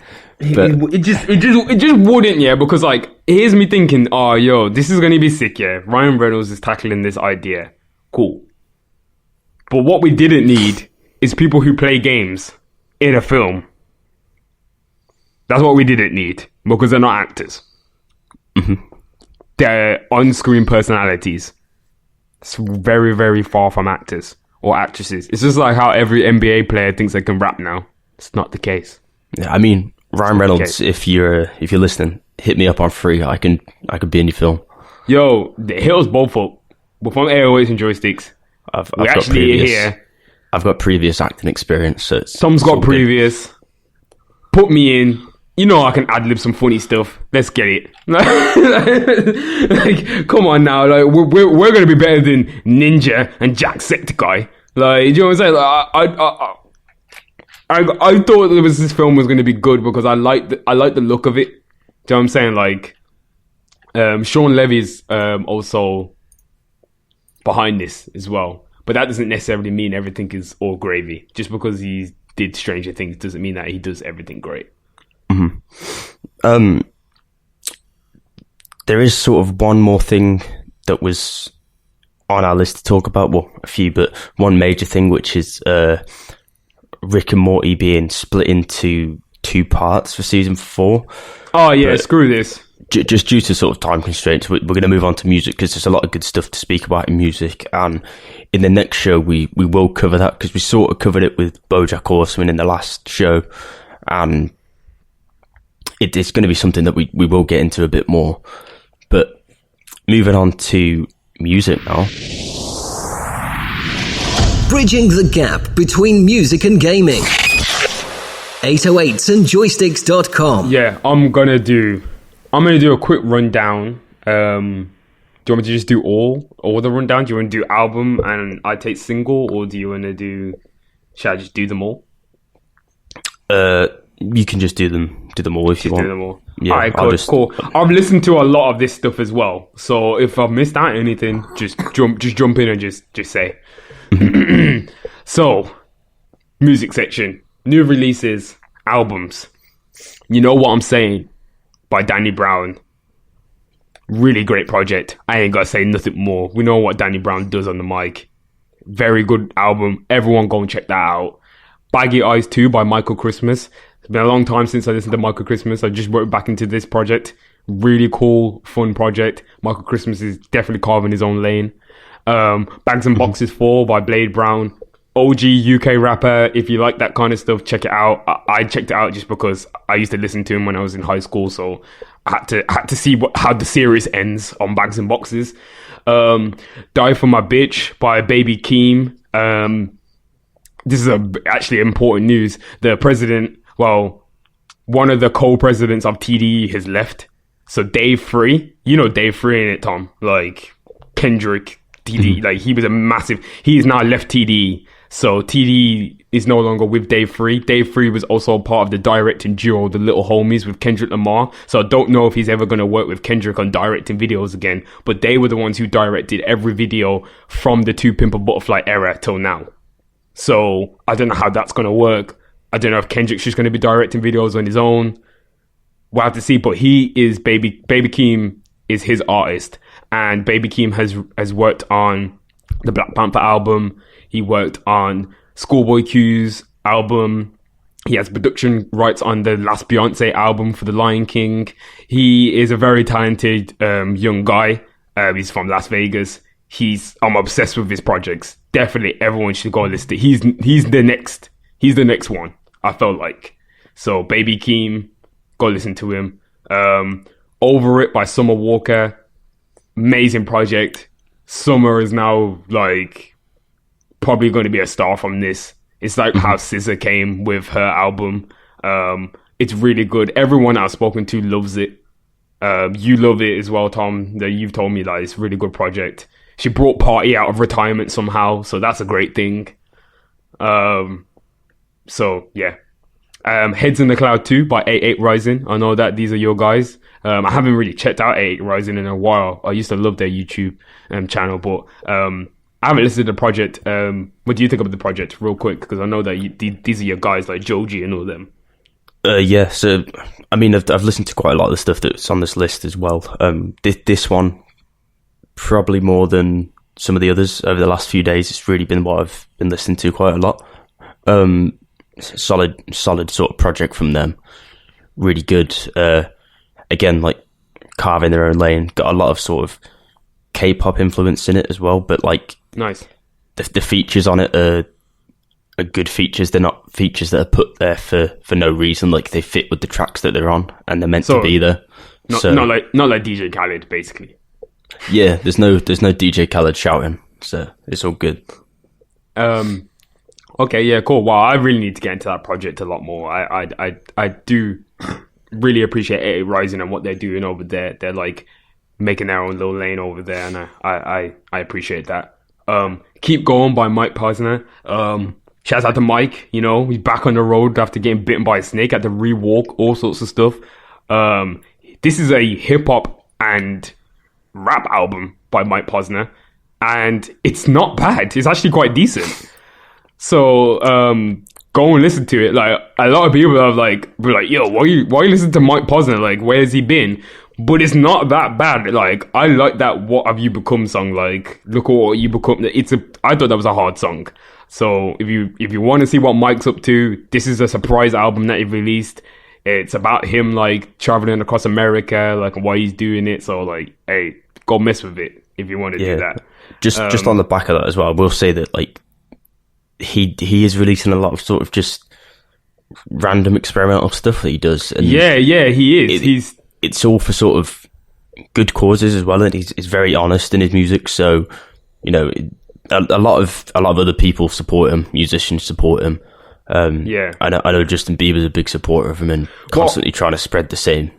But it just wouldn't, yeah, because like, here's me thinking, oh, yo, this is gonna be sick, yeah. Ryan Reynolds is tackling this idea, cool. But what we didn't need is people who play games in a film. That's what we didn't need, because they're not actors. Mm-hmm. They're on-screen personalities. It's very, very far from actors or actresses. It's just like how every NBA player thinks they can rap now. It's not the case. Yeah, I mean, Ryan Reynolds, if you're listening, hit me up on free. I could be in your film. Yo, hit us both up. We're from 808s and Joysticks. I've got previous acting experience. So Tom's got previous. Put me in. You know I can ad-lib some funny stuff. Let's get it. Like, come on now. Like, we're gonna be better than Ninja and Jacksepticeye. Like, you know what I'm saying? Like, I thought this film was gonna be good because I like the look of it. Do you know what I'm saying? Like, Sean Levy's also behind this as well. But that doesn't necessarily mean everything is all gravy. Just because he did Stranger Things doesn't mean that he does everything great. Mm-hmm. There is sort of one more thing that was on our list to talk about. Well, a few, but one major thing, which is Rick and Morty being split into 2 parts for season 4. Oh yeah, but screw this. Just due to sort of time constraints, we're going to move on to music because there's a lot of good stuff to speak about in music. And in the next show, we will cover that because we sort of covered it with BoJack Horseman in the last show. And it's going to be something that we will get into a bit more. But moving on to music now. Bridging the gap between music and gaming. 808s and Joysticks.com. Yeah, I'm gonna do a quick rundown. Do you want me to just do all the rundown? Do you want to do album and I take single, or do you want to do? Should I just do them all? You can just do them all if you want. Do them all. Yeah, all right, cool. I've listened to a lot of this stuff as well, so if I've missed out anything, just jump in and just say. So, music section, new releases, albums. You know what I'm saying? By Danny Brown. Really great project. I ain't gotta say nothing more. We know what Danny Brown does on the mic. Very good album. Everyone go and check that out. Baggy Eyes 2 by Michael Christmas. It's been a long time since I listened to Michael Christmas. I just wrote back into this project. Really cool, fun project. Michael Christmas is definitely carving his own lane. Bags and Boxes 4 by Blade Brown. OG UK rapper. If you like that kind of stuff, check it out. I checked it out just because I used to listen to him when I was in high school, so I had to see how the series ends on Bags and Boxes. Die for My Bitch by Baby Keem. This is actually important news. The president, well, one of the co-presidents of TDE has left. So Dave Free, you know Dave Free in it, Tom, like Kendrick, TDE, like he is now left TDE. So TDE is no longer with Dave Free. Dave Free was also part of the directing duo, The Little Homies, with Kendrick Lamar. So I don't know if he's ever going to work with Kendrick on directing videos again. But they were the ones who directed every video from the To Pimp a Butterfly era till now. So I don't know how that's going to work. I don't know if Kendrick's just going to be directing videos on his own. We'll have to see. But he is Baby Keem is his artist. And Baby Keem has worked on the Black Panther album. He worked on Schoolboy Q's album. He has production rights on the last Beyonce album for The Lion King. He is a very talented young guy. He's from Las Vegas. I'm obsessed with his projects. Definitely everyone should go listen to it. He's the next one, I felt like. So Baby Keem, go listen to him. Over It by Summer Walker. Amazing project. Summer is now like probably going to be a star from this. It's like how SZA came with her album. It's really good. Everyone I've spoken to loves it. You love it as well, Tom. That you've told me that it's a really good project. She brought Party out of retirement somehow, so that's a great thing. So yeah. Heads in the Cloud 2 by 808 Rising. I know that these are your guys. I haven't really checked out 808 Rising in a while. I used to love their YouTube channel, but I haven't listened to the project. What do you think of the project, real quick? Because I know that these are your guys like Joji and all them. Yeah, so I mean, I've listened to quite a lot of the stuff that's on this list as well. This one probably more than some of the others over the last few days. It's really been what I've been listening to quite a lot. Solid sort of project from them. Really good. Again, like carving their own lane. Got a lot of sort of K-pop influence in it as well. But like, nice. The features on it are good features. They're not features that are put there for no reason. Like they fit with the tracks that they're on, and they're meant to be there. Not like DJ Khaled, basically. Yeah, there's no DJ Khaled shouting, so it's all good. Okay, yeah, cool. Wow, I really need to get into that project a lot more. I do really appreciate 808 Rising and what they're doing over there. They're like making their own little lane over there, and I appreciate that. Keep Going by Mike Posner. Shouts out to Mike. You know, he's back on the road after getting bitten by a snake. Had to rewalk, all sorts of stuff. This is a hip hop and rap album by Mike Posner, and it's not bad. It's actually quite decent. So go and listen to it. Like a lot of people have were like, yo, why you listen to Mike Posner? Like, where has he been? But it's not that bad. Like, I like that "What Have You Become" song. Like, look at what you become. I thought that was a hard song. So if you want to see what Mike's up to, this is a surprise album that he released. It's about him like traveling across America, like why he's doing it. So like, hey, go mess with it if you want to do that. Just on the back of that as well, I will say that like he is releasing a lot of sort of just random experimental stuff that he does. And yeah, he is. It's all for sort of good causes as well, and he's very honest in his music. So you know, a lot of other people support him, musicians support him. I know Justin Bieber's a big supporter of him and constantly trying to spread the same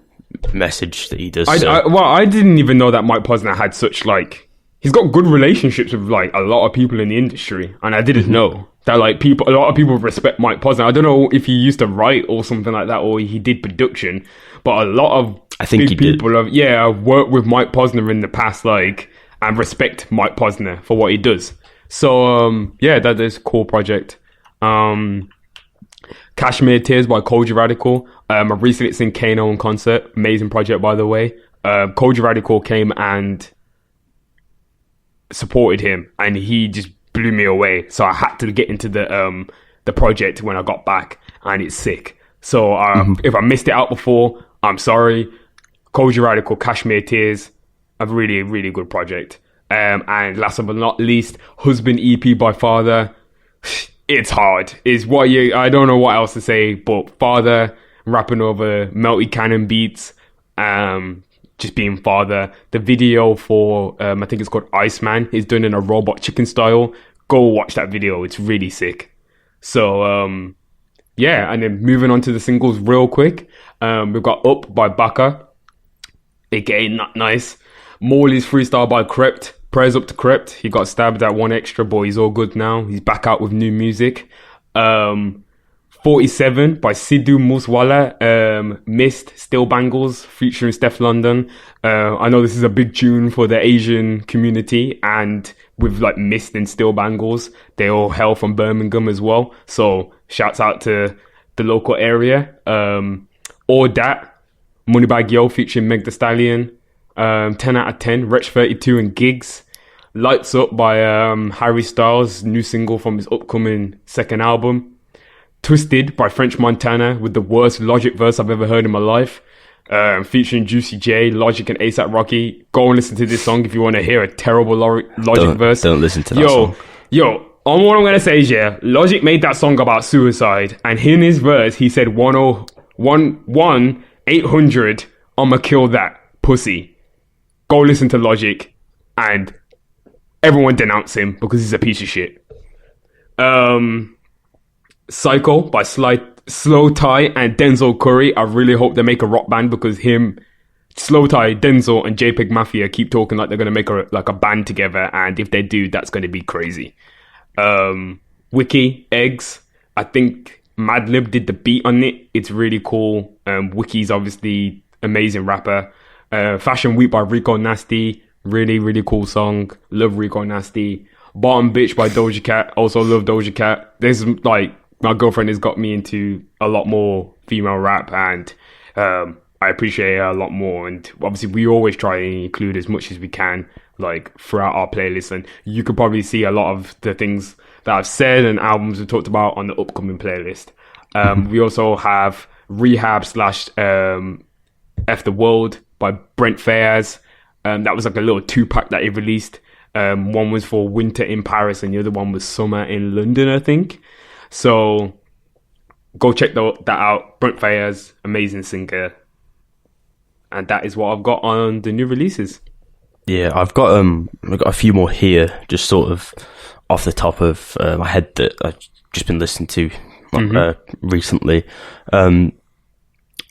message that he does. I didn't even know that Mike Posner had such like. He's got good relationships with like a lot of people in the industry, and I didn't know that like a lot of people respect Mike Posner. I don't know if he used to write or something like that, or he did production, but a lot of people have worked with Mike Posner in the past, like, and respect Mike Posner for what he does. So that is a cool project. Kashmir Tears by Koji Radical. I recently seen Kano in concert. Amazing project, by the way. Koji Radical came and supported him, and he just blew me away. So I had to get into the project when I got back, and it's sick. So if I missed it out before, I'm sorry. Koji Radical, Kashmir Tears, a really, really good project. And last but not least, Husband EP by Father. It's hard. I don't know what else to say, but Father rapping over Melty Cannon beats, just being Father. The video for, I think it's called Iceman, is done in a Robot Chicken style. Go watch that video. It's really sick. So, and then moving on to the singles real quick. We've got Up by Baka. Again, not nice. Morley's Freestyle by Crept. Prayers up to Crept. He got stabbed at 1Extra, but he's all good now. He's back out with new music. 47 by Sidhu Moosewala. Mist, Still Bangles, featuring Steph London. I know this is a big tune for the Asian community, and with like Mist and Still Bangles, they all hail from Birmingham as well. So shouts out to the local area. Or That, Moneybag Yo featuring Meg Thee Stallion. 10 out of 10, Wretch 32 and Gigs. Lights Up by Harry Styles, new single from his upcoming second album. Twisted by French Montana with the worst Logic verse I've ever heard in my life. Featuring Juicy J, Logic and ASAP Rocky. Go and listen to this song if you want to hear a terrible Logic verse. Don't listen to that song. What I'm going to say is, Logic made that song about suicide, and in his verse, he said 1-800, I'ma kill that pussy. Go listen to Logic, and everyone denounce him because he's a piece of shit. Psycho by Slow Tie and Denzel Curry. I really hope they make a rock band, because Slow Tie, Denzel, and JPEG Mafia keep talking like they're going to make a band together, and if they do, that's going to be crazy. Wiki, Eggs. I think Madlib did the beat on it. It's really cool. Wiki's obviously amazing rapper. Fashion Week by Rico Nasty, really, really cool song. Love Rico Nasty. Bottom Bitch by Doja Cat, also love Doja Cat. There's like, my girlfriend has got me into a lot more female rap, and I appreciate it a lot more. And obviously we always try and include as much as we can, like, throughout our playlist. And you could probably see a lot of the things that I've said and albums we talked about on the upcoming playlist. We also have Rehab / F the World by Brent Faiyaz. That was like a little 2-pack that he released. One was for Winter in Paris and the other one was Summer in London, I think. So go check that out. Brent Faiyaz, amazing singer. And that is what I've got on the new releases. Yeah, I've got a few more here, just sort of off the top of my head that I've just been listening to recently. A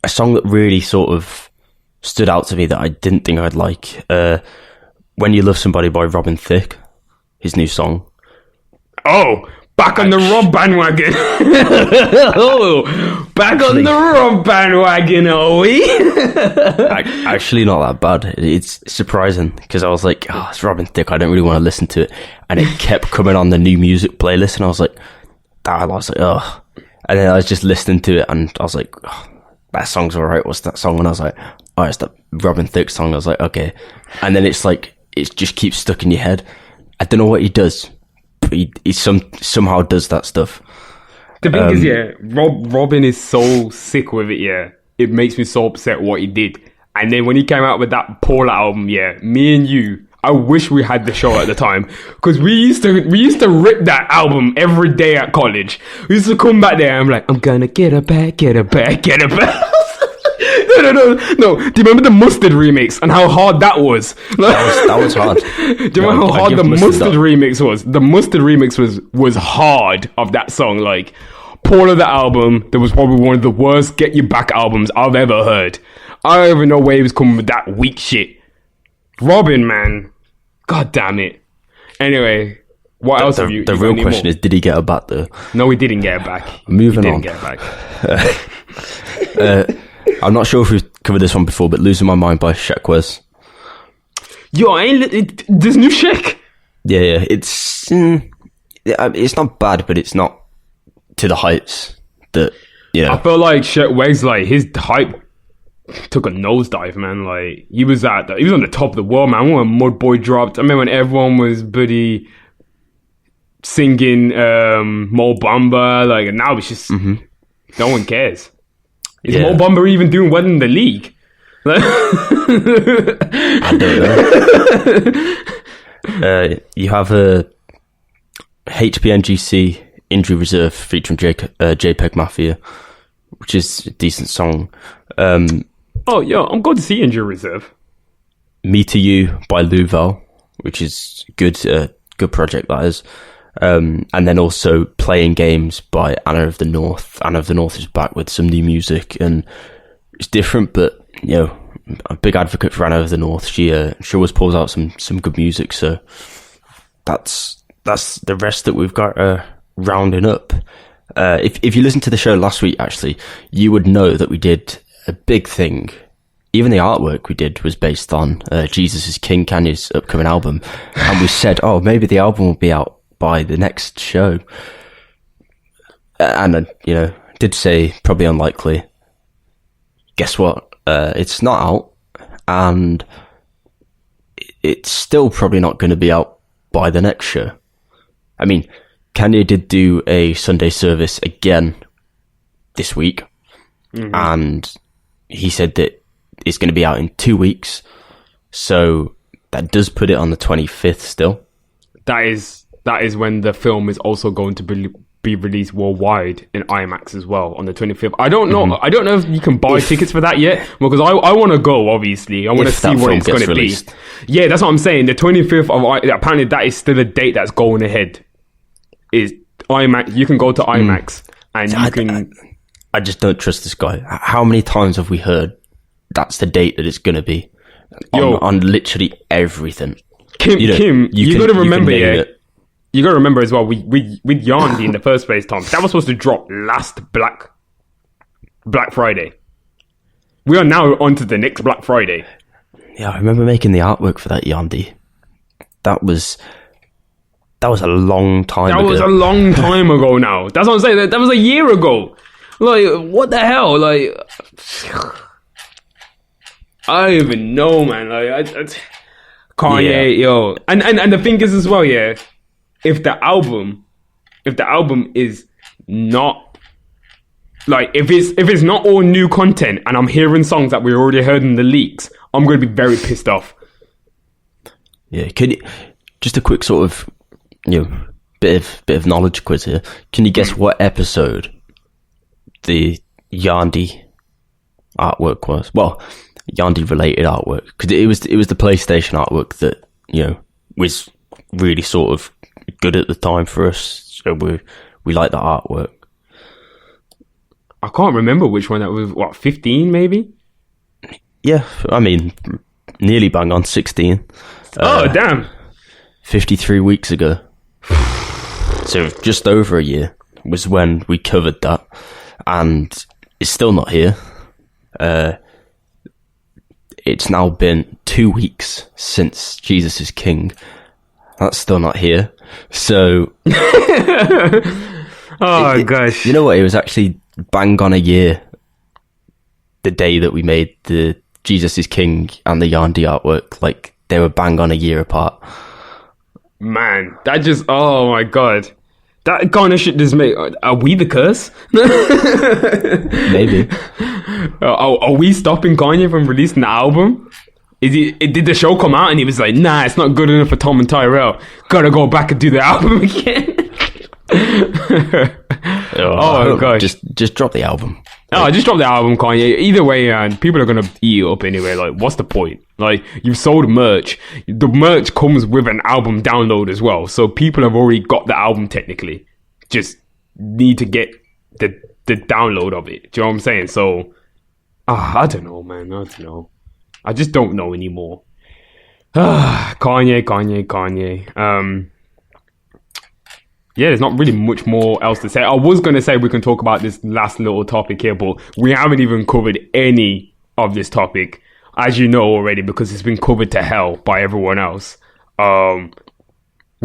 song that really sort of stood out to me that I didn't think I'd like. When You Love Somebody by Robin Thicke, his new song. Oh, back on the Rob bandwagon. Back on the Rob bandwagon, are we? Actually, not that bad. It's surprising because I was like, oh, it's Robin Thicke. I don't really want to listen to it. And it kept coming on the new music playlist. And I was like, oh. And then I was just listening to it and I was like, oh, that song's all right. What's that song? And I was like, oh, it's that Robin Thicke song. I was like, okay. And then it's like, it just keeps stuck in your head. I don't know what he does, but he somehow does that stuff. The thing is, yeah, Robin is so sick with it, yeah. It makes me so upset what he did. And then when he came out with that Paula album, yeah, me and you, I wish we had the show at the time, because we used to rip that album every day at college. We used to come back there and I'm like, I'm gonna get her back, get her back, get her back. No. Do you remember the Mustard remix and how hard that was? That was hard. Do you remember how hard the Mustard remix was? The Mustard remix was hard of that song. Like, Paul of the album, that was probably one of the worst Get You Back albums I've ever heard. I don't even know where he was coming with that weak shit. Robin, man. God damn it. Anyway, what else have you... The real question is, did he get her back though? No, he didn't get her back. Moving on. He didn't get her back. I'm not sure if we've covered this one before, but Losing My Mind by Shekwes. Yo, there's new Shek. Yeah, it's not bad, but it's not to the heights that, you know. I feel like Shekwes, like, his hype took a nosedive, man. Like, he was on the top of the world, man. When Mud Boy dropped, I mean, when everyone was buddy singing Mo Bamba, like, and now it's just no one cares. Is Mo Bamba even doing well in the league? I don't know. You have a HPNGC Injury Reserve featuring JPEG Mafia, which is a decent song. Oh, yeah, I'm going to see Injury Reserve. Me to You by Louvel, which is good project, that is. And then also Playing Games by Anna of the North. Anna of the North is back with some new music, and it's different, but, you know, I'm a big advocate for Anna of the North. She always pulls out some good music, so that's the rest that we've got rounding up. If you listened to the show last week, actually, you would know that we did a big thing. Even the artwork we did was based on Jesus is King, Kanye's upcoming album, and we said, oh, maybe the album will be out by the next show, and you know, did say probably unlikely. Guess what? It's not out, and it's still probably not going to be out by the next show. I mean, Kanye did do a Sunday service again this week, and he said that it's going to be out in 2 weeks, so that does put it on the 25th still. That is when the film is also going to be released worldwide in IMAX as well on the 25th. I don't know. I don't know if you can buy tickets for that yet, because I want to go. Obviously, I want to see what it's going to be. Yeah, that's what I'm saying. The 25th of apparently that is still a date that's going ahead. Is IMAX? You can go to IMAX and you can. I just don't trust this guy. How many times have we heard that's the date that it's going to be on literally everything? Kim, you got to remember, you got to remember as well, we yarned in the first place, Tom. That was supposed to drop last Black Friday. We are now on to the next Black Friday. Yeah, I remember making the artwork for that Yandi. That was a long time ago. That was a long time ago now. That's what I'm saying. That was a year ago. Like, what the hell? Like, I don't even know, man. Like, Kanye, yo. And the thing is as well, yeah, if the album is not, like, if it's not all new content and I'm hearing songs that we already heard in the leaks, I'm going to be very pissed off. Yeah, just a quick sort of, bit of knowledge quiz here. Can you guess what episode the Yandi artwork was? Well, Yandi related artwork, because it was the PlayStation artwork that was really sort of good at the time for us. So we like the artwork. I can't remember which one that was. What, 15 maybe? Yeah, I mean, nearly bang on 16. Oh, damn. 53 weeks ago. So just over a year was when we covered that, and it's still not here. It's now been 2 weeks since Jesus is King. That's still not here. So... gosh. You know what? It was actually bang on a year the day that we made the Jesus is King and the Yandi artwork. Like, they were bang on a year apart. Man, that just... Oh, my God. That kind of shit just make... Are we the curse? Maybe. Are we stopping Kanye from releasing the album? Did the show come out and he was like, nah, it's not good enough for Tom and Tairell. Gotta go back and do the album again. Oh gosh. Just drop the album. Oh, just drop the album, Kanye. Either way, people are gonna eat it up anyway. Like, what's the point? Like, you've sold merch. The merch comes with an album download as well. So people have already got the album technically. Just need to get the download of it. Do you know what I'm saying? So, I don't know, man. I don't know. I just don't know anymore. Kanye. Yeah, there's not really much more else to say. I was going to say we can talk about this last little topic here, but we haven't even covered any of this topic, as you know already, because it's been covered to hell by everyone else. We're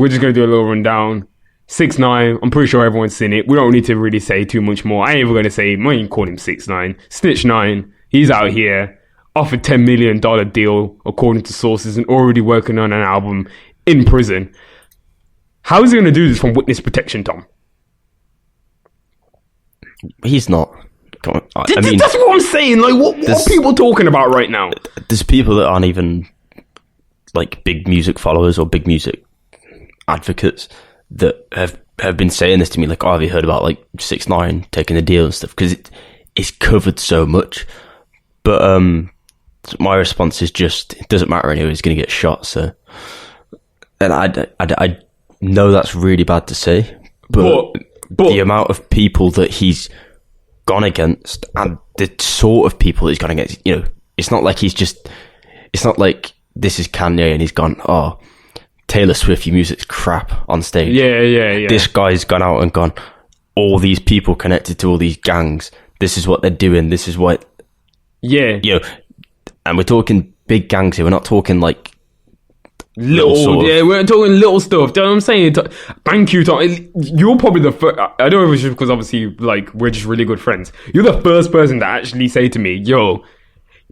just going to do a little rundown. 6ix9ine, I'm pretty sure everyone's seen it. We don't need to really say too much more. I ain't even going to say, I'm not even calling him 6ix9ine. Snitch 9, he's out here, offered $10 million deal, according to sources, and already working on an album in prison. How is he going to do this from witness protection, Tom? He's not. I mean, that's what I'm saying. Like, what are people talking about right now? There's people that aren't even like big music followers or big music advocates that have been saying this to me. Like, oh, have you heard about like 6ix9ine taking the deal and stuff? Because it's covered so much. But my response is just, it doesn't matter anyway. He's going to get shot. So, and I know that's really bad to say, but the amount of people that he's gone against and the sort of people he's gone against, it's not like it's not like this is Kanye and he's gone, oh, Taylor Swift, your music's crap on stage. Yeah. This guy's gone out and gone, all these people connected to all these gangs, this is what they're doing, this is what... Yeah. And we're talking big gangs here, we're not talking like we're talking little stuff. Do you know what I'm saying? Thank you, Tom. You're probably the first. I don't know if it's just because obviously, like, we're just really good friends. You're the first person to actually say to me, yo,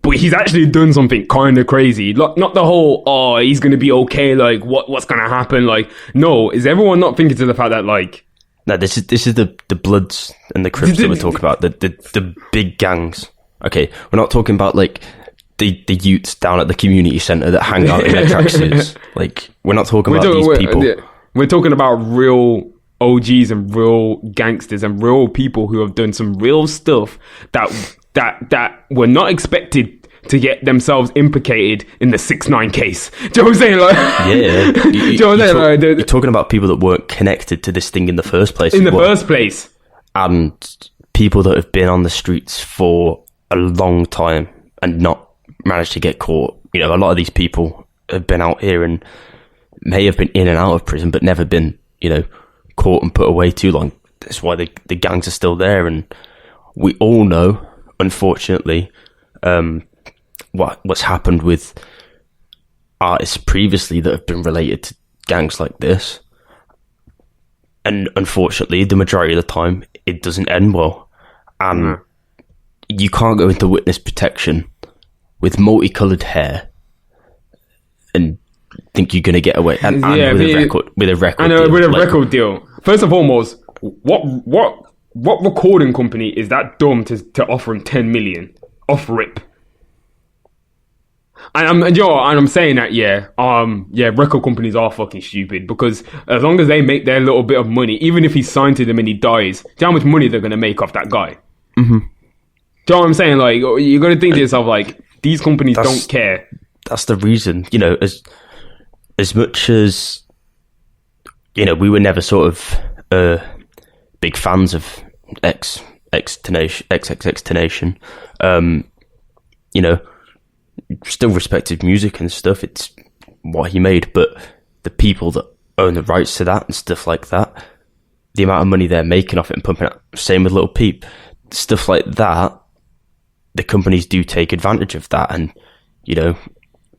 but he's actually done something kind of crazy. Like, not the whole, oh, he's going to be okay, like, what's going to happen? Like, no, is everyone not thinking to the fact that, like... No, this is the Bloods and the Crips that we're talking about. The big gangs. Okay, we're not talking about, like... The youths down at the community centre that hang out in their tracksuits. Like, we're not talking about these people. We're talking about real OGs and real gangsters and real people who have done some real stuff that were not expected to get themselves implicated in the 6ix9ine case. Do you know what I'm saying? Like, yeah. Do you know what I'm saying? You're talking about people that weren't connected to this thing in the first place. And people that have been on the streets for a long time and not managed to get caught. A lot of these people have been out here and may have been in and out of prison, but never been, caught and put away too long. That's why the gangs are still there. And we all know, unfortunately, what's happened with artists previously that have been related to gangs like this. And unfortunately, the majority of the time, it doesn't end well. And you can't go into witness protection with multicolored hair and think you're going to get away with a record deal. With a record Like, deal. First and foremost, what recording company is that dumb to offer him 10 million off rip? And I'm saying that, record companies are fucking stupid, because as long as they make their little bit of money, even if he's signed to them and he dies, do you know how much money they're going to make off that guy? Mm-hmm. Do you know what I'm saying? Like, you got to think to yourself, like, these companies don't care. That's the reason, as much as, we were never sort of big fans of XXX Tenation, still respected music and stuff. It's what he made, but the people that own the rights to that and stuff like that, the amount of money they're making off it and pumping out, same with Lil Peep, stuff like that, the companies do take advantage of that. And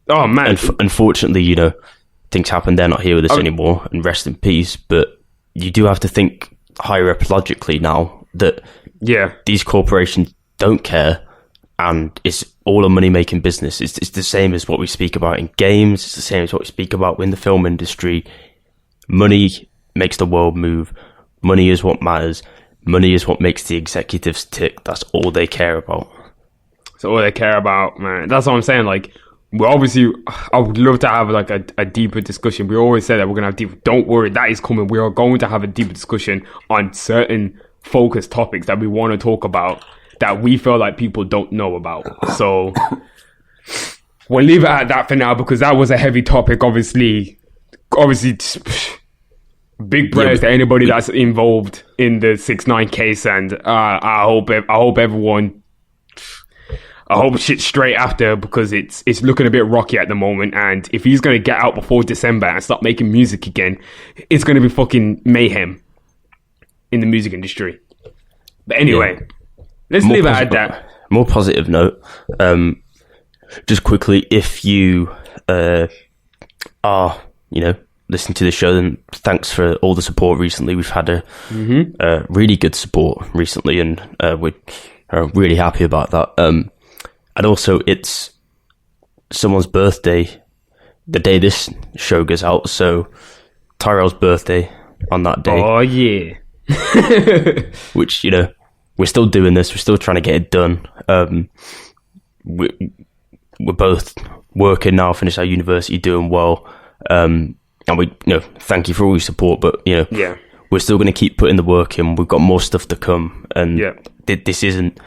oh man, unfortunately, things happen, they're not here with us anymore, and rest in peace. But you do have to think higher up logically now that these corporations don't care, and it's all a money-making business. It's the same as what we speak about in games. It's the same as what we speak about in the film industry. Money makes the world move. Money is what matters. Money is what makes the executives tick. That's all they care about. That's all they care about, man. That's what I'm saying. Like, we're obviously, I would love to have like a deeper discussion. We always say that we're going to have deeper. Don't worry, that is coming. We are going to have a deeper discussion on certain focused topics that we want to talk about, that we feel like people don't know about. So we'll leave it at that for now, because that was a heavy topic. Obviously, big prayers to anybody that's involved in the 6ix9ine case, and I hope shit's straight after, because it's looking a bit rocky at the moment. And if he's going to get out before December and start making music again, it's going to be fucking mayhem in the music industry. But anyway, let's leave it at that. More positive note, just quickly, if you are, listening to the show, then thanks for all the support recently. We've had a really good support recently, and we're really happy about that. And also, it's someone's birthday the day this show goes out, so Tairell's birthday on that day. Oh, yeah. Which, we're still doing this. We're still trying to get it done. We're both working now, finished our university, doing well. And we, thank you for all your support, but, we're still going to keep putting the work in. We've got more stuff to come. And this isn't,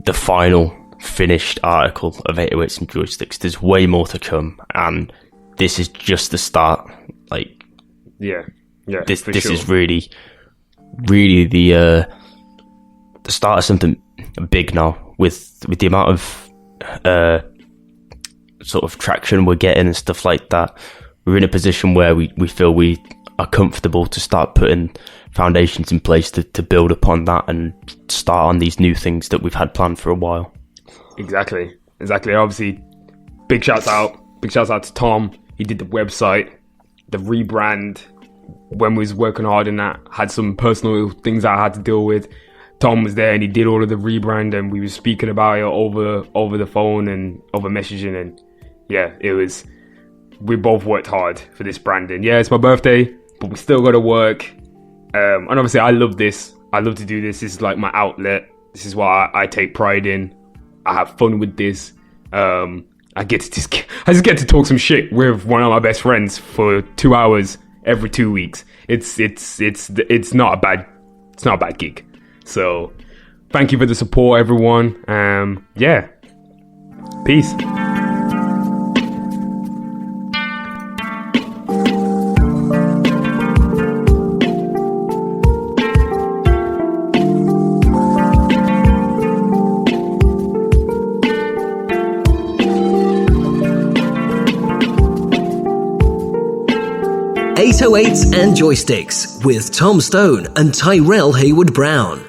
the final finished article of 808s and Joysticks. There's way more to come. And this is just the start. Like, this is really the start of something big now, with the amount of sort of traction we're getting and stuff like that. We're in a position where we feel we are comfortable to start putting foundations in place to build upon that and start on these new things that we've had planned for a while. Exactly. Obviously, big shouts out to Tom. He did the website, the rebrand. When we was working hard in that, had some personal things I had to deal with. Tom was there and he did all of the rebrand, and we were speaking about it over the phone and over messaging, and we both worked hard for this branding. Yeah, it's my birthday, but we still got to work. And obviously, I love this. I love to do this. This is like my outlet. This is what I take pride in. I have fun with this. I just get to talk some shit with one of my best friends for 2 hours every 2 weeks. It's not a bad gig. So thank you for the support, everyone. Peace. 808s and Joysticks with Tom Stone and Tairell Haywood Brown.